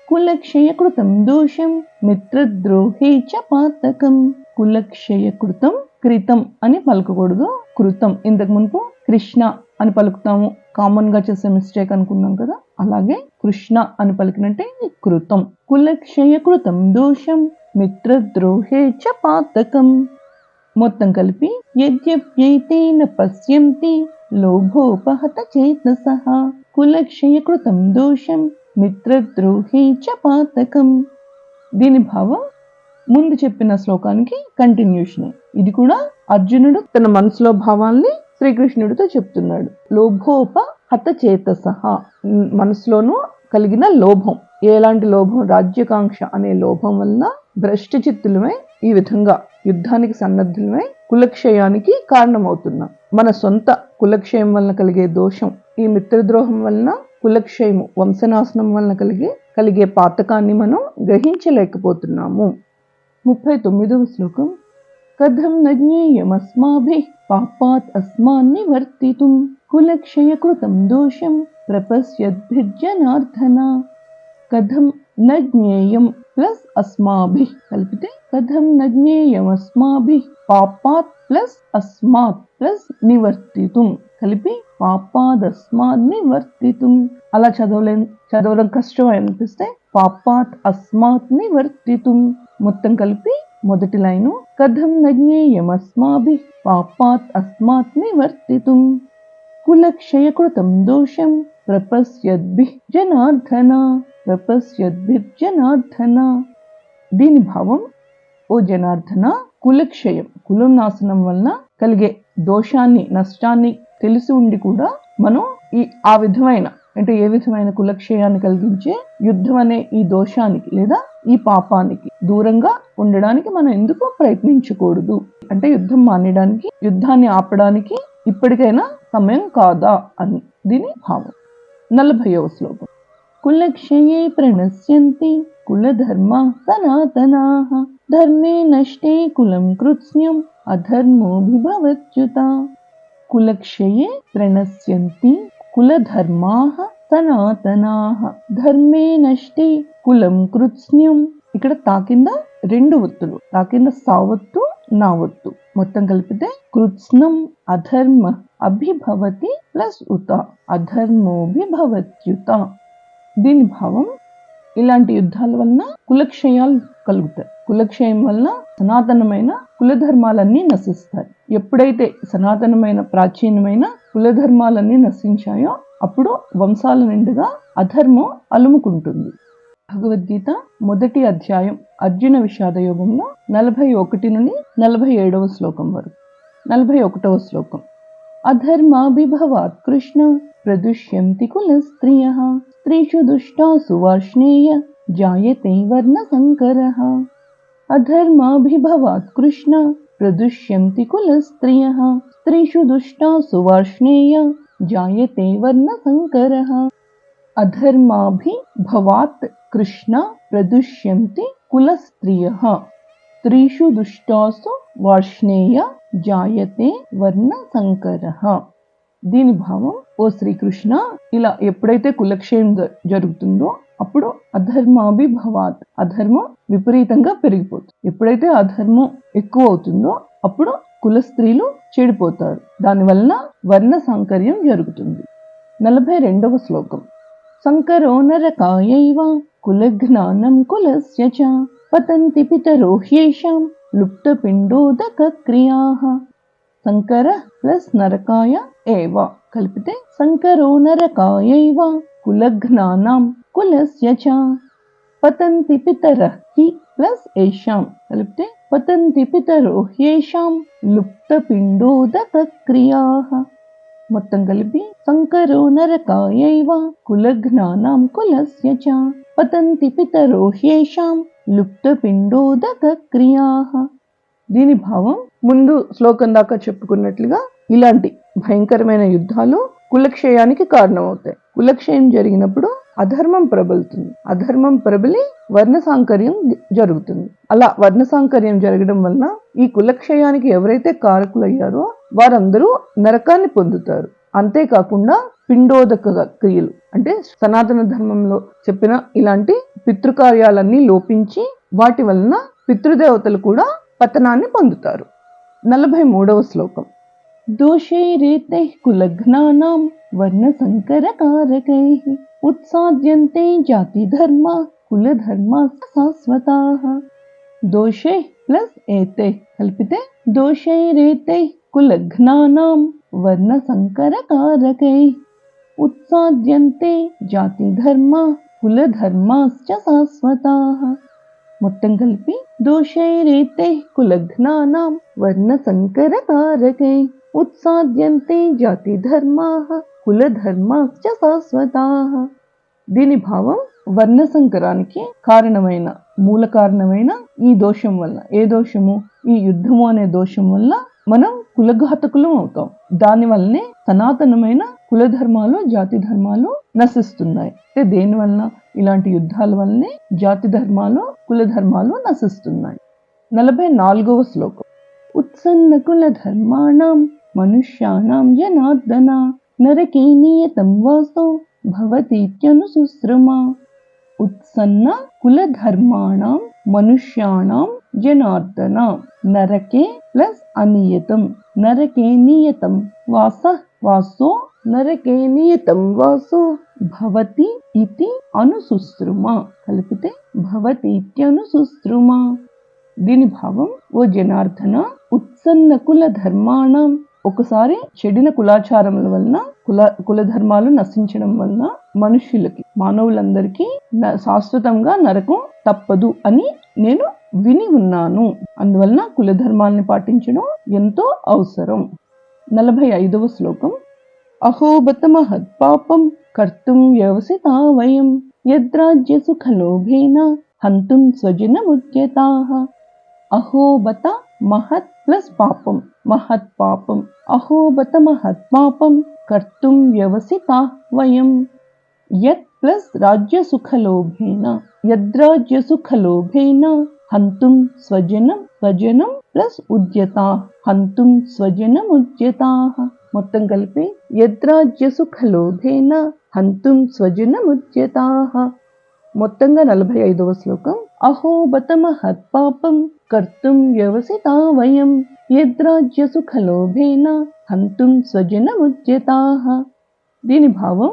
కులక్షయకృతం దోషం మిత్రద్రోహే చ పాతకం. కులక్షయకృతం, కృతం అని పలకకూడదు, కృతం. ఇంతకు మునుపు కృష్ణ అని పలుకుతాము, కామన్ గా చేసే మిస్టేక్ అనుకున్నాం కదా, అలాగే కృష్ణ అని పలికినట్టే కృతం. కులక్షయకృతం దోషం మిత్రద్రోహే చ పాతకం. మొత్తం కలిపి యద్యప్యేతే న పశ్యంతి లోభోపహత చేతసః కులక్షయకృతం దోషం మిత్రద్రోహే చ పాతకం. దీని భావం ముందు చెప్పిన శ్లోకానికి కంటిన్యూషన్. ఇది కూడా అర్జునుడు తన మనసులో భావాల్ని శ్రీకృష్ణుడితో చెప్తున్నాడు. లోభోపహత చేతసః, మనసులోనూ కలిగిన లోభం. ఎలాంటి లోభం? రాజ్యకాంక్ష అనే లోభం వలన భ్రష్ట చిత్తులమై ఈ విధంగా యుద్ధానికి సన్నద్ధులమై కులక్షయానికి కారణమవుతున్నాం. మన సొంత కులక్షయం వలన కలిగే దోషం, ఈ మిత్రద్రోహం వలన కులక్షయము, వంశనాశనం వలన కలిగే పాతకాన్ని మనం గ్రహించలేకపోతున్నాము. 39వ శ్లోకం. కథం న జ్ఞేయమస్మాభిః పాపాత్ అస్మాన్ నివర్తితుం కులక్షయకృతం దోషం ప్రపశ్యద్భిర్జనార్దన. కథం న జ్ఞేయం ప్లస్ అస్మాభిః కలిపితే కథం న జ్ఞేయం అస్మాభిః పాపాత్ ప్లస్ అస్మాత్ ప్లస్ నివర్తితుం కలిపి పాపాదస్మాత్ నివర్తితుం. అలా చదవడం కష్టం అనిపిస్తే పాపాత్ అస్మాత్ నివర్తితుం. మొత్తం కలిపి మొదటి లైను కథం న జ్ఞేయం అస్మాభిః పాపాత్ అస్మాత్ నివర్తితుం కులక్షయకృతం దోషం ప్రపశ్యద్భిః జనార్దన. ప్రపశ్యద్భిర్జనార్దన. దీని భావం, ఓ జనార్దన, కులక్షయం, కులం నాశనం వలన కలిగే దోషాన్ని, నష్టాన్ని తెలిసి ఉండి కూడా మనం ఆ విధమైన అంటే ఏ విధమైన కులక్షయాన్ని కలిగించే యుద్ధం అనే ఈ దోషానికి లేదా ఈ పాపానికి దూరంగా ఉండడానికి మనం ఎందుకు ప్రయత్నించకూడదు? అంటే యుద్ధం మానేయడానికి, యుద్ధాన్ని ఆపడానికి ఇప్పటికైనా సమయం కాదా అని దీని భావం. 40వ శ్లోకం. కులక్షయే ప్రణశ్యంతి కులధర్మా సనాతనాః ధర్మే నష్టే కులం కృత్స్న్యం అధర్మోభిభవత్యుత. కులక్షయే ప్రణశ్యంతి కులధర్మాః సనాతనాః ధర్మే నష్టే కులం కృత్స్న్యం. ఇక్కడ తాకింద రెండు ఒత్తులు, తాకింద సావత్తు నావత్తు, మొత్తం కలిపితే కృత్స్నం అధర్మ అభిభవతి ప్లస్ ఉత అధర్మోభిభవత్యుత. దీని భావం ఇలాంటి యుద్ధాల వలన కులక్షయాలు కలుగుతాయి. కులక్షయం వలన సనాతనమైన కులధర్మాలన్నీ నశిస్తాయి. ఎప్పుడైతే సనాతనమైన ప్రాచీనమైన కులధర్మాలన్నీ నశించాయో అప్పుడు వంశాల నిండుగా అధర్మం అలుముకుంటుంది. భగవద్గీత మొదటి అధ్యాయం అర్జున విషాద యోగంలో 41 నుండి 47వ శ్లోకం వరకు. 41వ శ్లోకం. అధర్మాభిభవాత్ కృష్ణ ప్రదుష్యంతి కుల స్త్రియః స్త్రీషు దుష్టాసు వార్ష్ణేయ జాయతే వర్ణ సంకరః. అధర్మాభిభవాత్ కృష్ణ ప్రదుష్యంతి కుల స్త్రియః స్త్రీషు దుష్టాసు వార్ష్ణేయ జాయతే వర్ణ సంకరః. అధర్మాభిభవాత్ కృష్ణ ప్రదుష్యంతి కుల స్త్రియః స్త్రీషు దుష్టాసు వార్ష్ణేయ జాయతే వర్ణ సంకరః. దీని భావం, ఓ శ్రీకృష్ణ, ఇలా ఎప్పుడైతే కులక్షయం జరుగుతుందో అప్పుడు అధర్మాభిభవాత్, అధర్మం విపరీతంగా పెరిగిపోతుంది. ఎప్పుడైతే అధర్మం ఎక్కువ అవుతుందో అప్పుడు కుల స్త్రీలు చెడిపోతారు. దానివలన వర్ణ సాంకర్యం జరుగుతుంది. 42వ శ్లోకం. సంకరో నరకాయైవ కులజ్ఞానం కులస్య చ పతంతి పితరో హ్యేషాం లుప్తపిండోదక క్రియాః. సంకర ప్లస్ నరకాయ ఏవ కలిపితే సంకరో నరకాయైవ కులజ్ఞానం కులస్య చ పతంతి పితరః హి ప్లస్ ఏషాం కలిపితే పతంతి పితరో హ్యేషాం లుప్తపిండోదక క్రియాః. మొత్తం కలిపి సంకరో నరకాయైవ కులజ్ఞానం కులస్య చ పతంతి పితరో హ్యేషాం లుప్తపిండోదక క్రియాః. దీని భావం, ముందు శ్లోకం దాకా చెప్పుకున్నట్లుగా ఇలాంటి భయంకరమైన యుద్ధాలు కులక్షయానికి కారణమవుతాయి. కులక్షయం జరిగినప్పుడు అధర్మం ప్రబలుతుంది. అధర్మం ప్రబలి వర్ణ సాంకర్యం జరుగుతుంది. అలా వర్ణ సాంకర్యం జరగడం వలన ఈ కులక్షయానికి ఎవరైతే కారకులయ్యారో వారందరూ నరకాన్ని పొందుతారు. అంతేకాకుండా పిండోదక క్రియలు అంటే సనాతన ధర్మంలో చెప్పిన ఇలాంటి పితృకార్యాలన్నీ లోపించి వాటి వలన పితృదేవతలు కూడా పతనాన్ని పొందుతారు. 43వ శ్లోకం. దోషైరేతైః కులజ్ఞానాం వర్ణ సంకరకారకైః ఉత్సాద్యంతే జాతి ధర్మ కులధర్మాః శాశ్వతాః. దోషై ప్లస్ ఏతై కలిపితే దోషైరేతైః కులజ్ఞానాం వర్ణ సంకరకారకైః ఉత్సాద్యంతే జాతి ధర్మ కులధర్మాశ్చ శాశ్వతాః. మొత్తం కలిపి దోషైరేతైః కులజ్ఞానాం వర్ణ సంకరకారకైః ఉత్సాద్యంతే జాతి ధర్మాః కులధర్మాశ్చ శాశ్వతాః. దీని భావం, వర్ణ సంకరానికి కారణమైన మూల కారణమైన ఈ దోషం వల్ల, ఏ దోషము, ఈ యుద్ధము అనే దోషం వల్ల మనం కులఘాతకులం అవుతాం. దాని వల్లనే సనాతనమైన కులధర్మాలు జాతి ధర్మాలు నశిస్తున్నాయి. దేని వలన? ఇలాంటి యుద్ధాల వల్లనే జాతి ధర్మాలు కులధర్మాలు నశిస్తున్నాయి. 44వ శ్లోకం. ఉత్సన్న కులధర్మాణం మనుష్యాణం జనార్దన నరకే నియతం వాసో భవతీత్యనుశుశ్రుమా. ఉత్సన్న కులధర్మాణం మనుష్యాణం జనార్దన నరకే ప్లస్ అనియతం నరకే నియతం వాసో నరకే నియతం వాసో భవతి ఇతి అనుశుశ్రుమా కలిపితే భవతీత్యనుశుశ్రుమా. దీని భావం, ఓ జనార్దన, ఉత్సన్న కుల ధర్మాణం, ఒకసారి చెడిన కులాచారముల వలన కులధర్మాలు నశించడం వలన మనుష్యులకి, మానవులందరికీ శాశ్వతంగా నరకం తప్పదు అని నేను విని ఉన్నాను. అందువలన కులధర్మాల్ని పాటించడం ఎంతో అవసరం. 45వ శ్లోకం. అహోబత మహత్ పాపం కర్తుం వ్యవసితా వయం యద్రాజ్య సుఖలోభేన హంతుం స్వజనముద్యతాః. అహోబత మహత్ ప్లస్ పాపం, మహత్ పాపం. అహోబత మహత్ పాపం కర్తుం వ్యవసితా వయం. యత్ ప్లస్ రాజ్య సుఖలోభేన, యద్రాజ్య సుఖలోభేన హంతుం స్వజనం ప్లస్ ఉద్యతా, హంతుం స్వజనముద్యతాః. మొత్తం కలిపి యద్రాజ్య సుఖలోభేన హంతుం స్వజనముచ్యతాః. మొత్తంగా 45వ శ్లోకం. అహో బత మహత్పాపం కర్తుం వ్యవసితా వయం యద్రాజ్య సుఖలోభేన హంతుం స్వజనముచ్యతాః. దీని భావం,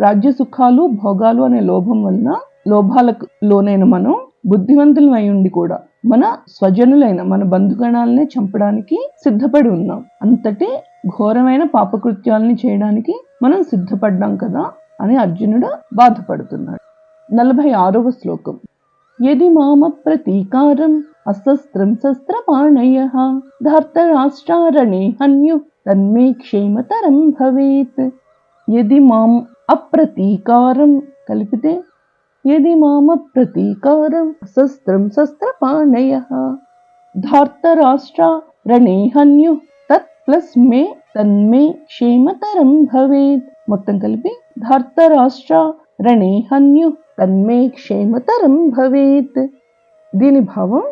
రాజ్య సుఖాలు భోగాలు అనే లోభం వలన, లోభాలకు లోనైన మనం బుద్ధివంతులమై ఉండి కూడా మన స్వజనులైన మన బంధుగణాలనే చంపడానికి సిద్ధపడి ఉన్నాం. అంతటి ఘోరమైన పాపకృత్యాలని చేయడానికి మనం సిద్ధపడ్డాం కదా అని అర్జునుడు బాధపడుతున్నాడు. 46వ శ్లోకం. యది మామ ప్రతీకారం అశస్త్రం శస్త్రపాణయః ధార్తరాష్ట్రారణే హన్యు తన్మే క్షేమతరం భవేత్. యది మాం అప్రతీకారం కలిపితే యది మామ ప్రతీకారం అశస్త్రం శస్త్రపాణయః ధార్తరాష్ట్రారణే హన్యు తత్ ప్లస్ మే తన్మే క్షేమతరం భవేత్. మొత్తం కలిపి ధార్తరాష్ట్రారణే హన్యు తన్మే క్షేమతరం భవేత్. దీని భావం,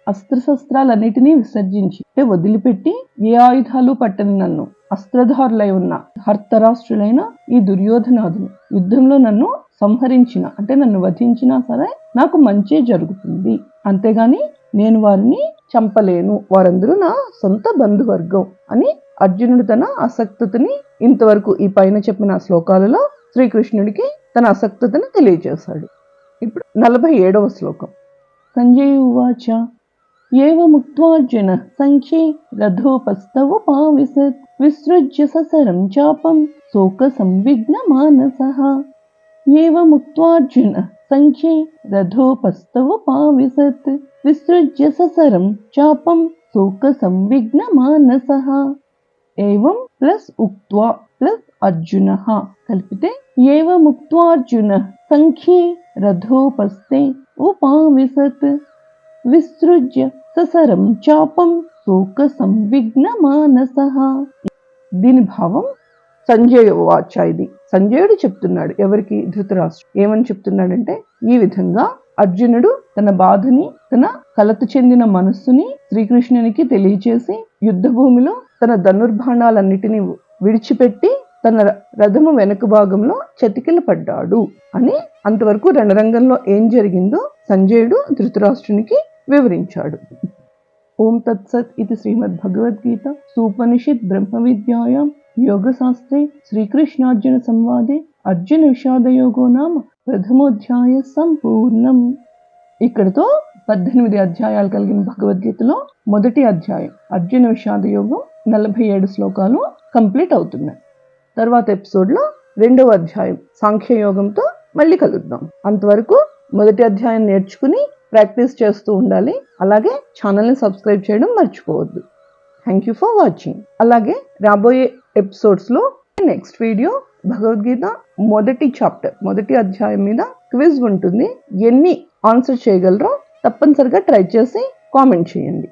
అస్త్రశస్త్రాలన్నిటినీ విసర్జించి వదిలిపెట్టి ఏ ఆయుధాలు పట్టని నన్ను అస్త్రధారులై ఉన్న ధర్తరాష్ట్రులైన ఈ దుర్యోధనాదులు యుద్ధంలో నన్ను సంహరించిన అంటే నన్ను వధించినా సరే నాకు మంచే జరుగుతుంది, అంతేగాని నేను వారిని చంపలేను, వారందరూ నా సొంత బంధువర్గం అని అర్జునుడు తన అసక్తతని ఇంతవరకు ఈ పైన చెప్పిన శ్లోకాలలో శ్రీకృష్ణుడికి తన అసక్తతను తెలియజేశాడు. ఇప్పుడు 47వ శ్లోకం. సంజయ్ ఉవాచ ఏవముక్త్వార్జున సంఖ్యే రథోపస్థవుపావిశత్ విసృజ్య ససరం చాపం శోక సంవిఘ్న మానసః. ఏవముక్త్వార్జున సంఖ్యే రథోపస్థవుపావిశత్ విసృజ్య ససరం చాపం శోక సంవిఘ్న మానసః. ఏవం ప్లస్ ఉక్త్వా ప్లస్ అర్జునః కలిపితే ఏవముక్త్వార్జున సంఖ్యే రథోపస్థే ఉపావిశత్ విసృజ్య ససరం చాపం శోక సంవిఘ్న మానసః. దీని భావం, సంజయ వాచ. ఇది సంజయుడు చెప్తున్నాడు. ఎవరికి? ధృతరాష్ట్రుడు. ఏమని చెప్తున్నాడంటే, ఈ విధంగా అర్జునుడు తన బాధని, తన కలత చెందిన మనస్సుని శ్రీకృష్ణునికి తెలియచేసి యుద్ధ భూమిలో తన ధనుర్బాణాలన్నిటినీ విడిచిపెట్టి తన రథము వెనుక భాగంలో చతికిల పడ్డాడు అని, అంతవరకు రణరంగంలో ఏం జరిగిందో సంజయుడు ధృతరాష్ట్రునికి వివరించాడు. ఓం తత్సత్. ఇది శ్రీమద్ భగవద్గీత సూపనిషత్ బ్రహ్మ విద్యాయాం యోగశాస్త్రే శ్రీకృష్ణార్జున సంవాదే అర్జున విషాదయోగో నామ ప్రథమోధ్యాయ సంపూర్ణం. ఇక్కడతో 18 అధ్యాయాలు కలిగిన భగవద్గీతలో మొదటి అధ్యాయం అర్జున విషాదయోగం 47 శ్లోకాలు కంప్లీట్ అవుతున్నాయి. తర్వాత ఎపిసోడ్లో 2వ అధ్యాయం సాంఖ్యయోగంతో మళ్ళీ కలుద్దాం. అంతవరకు మొదటి అధ్యాయం నేర్చుకుని ప్రాక్టీస్ చేస్తూ ఉండాలి. అలాగే ఛానల్ని సబ్స్క్రైబ్ చేయడం మర్చిపోవద్దు. Thank you for watching. అలాగే రాబోయే ఎపిసోడ్స్లో నెక్స్ట్ వీడియో భగవద్గీత మొదటి చాప్టర్ మొదటి అధ్యాయం మీద క్విజ్ ఉంటుంది. ఎన్ని ఆన్సర్ చేయగలరో తప్పనిసరిగా ట్రై చేసి కామెంట్ చేయండి.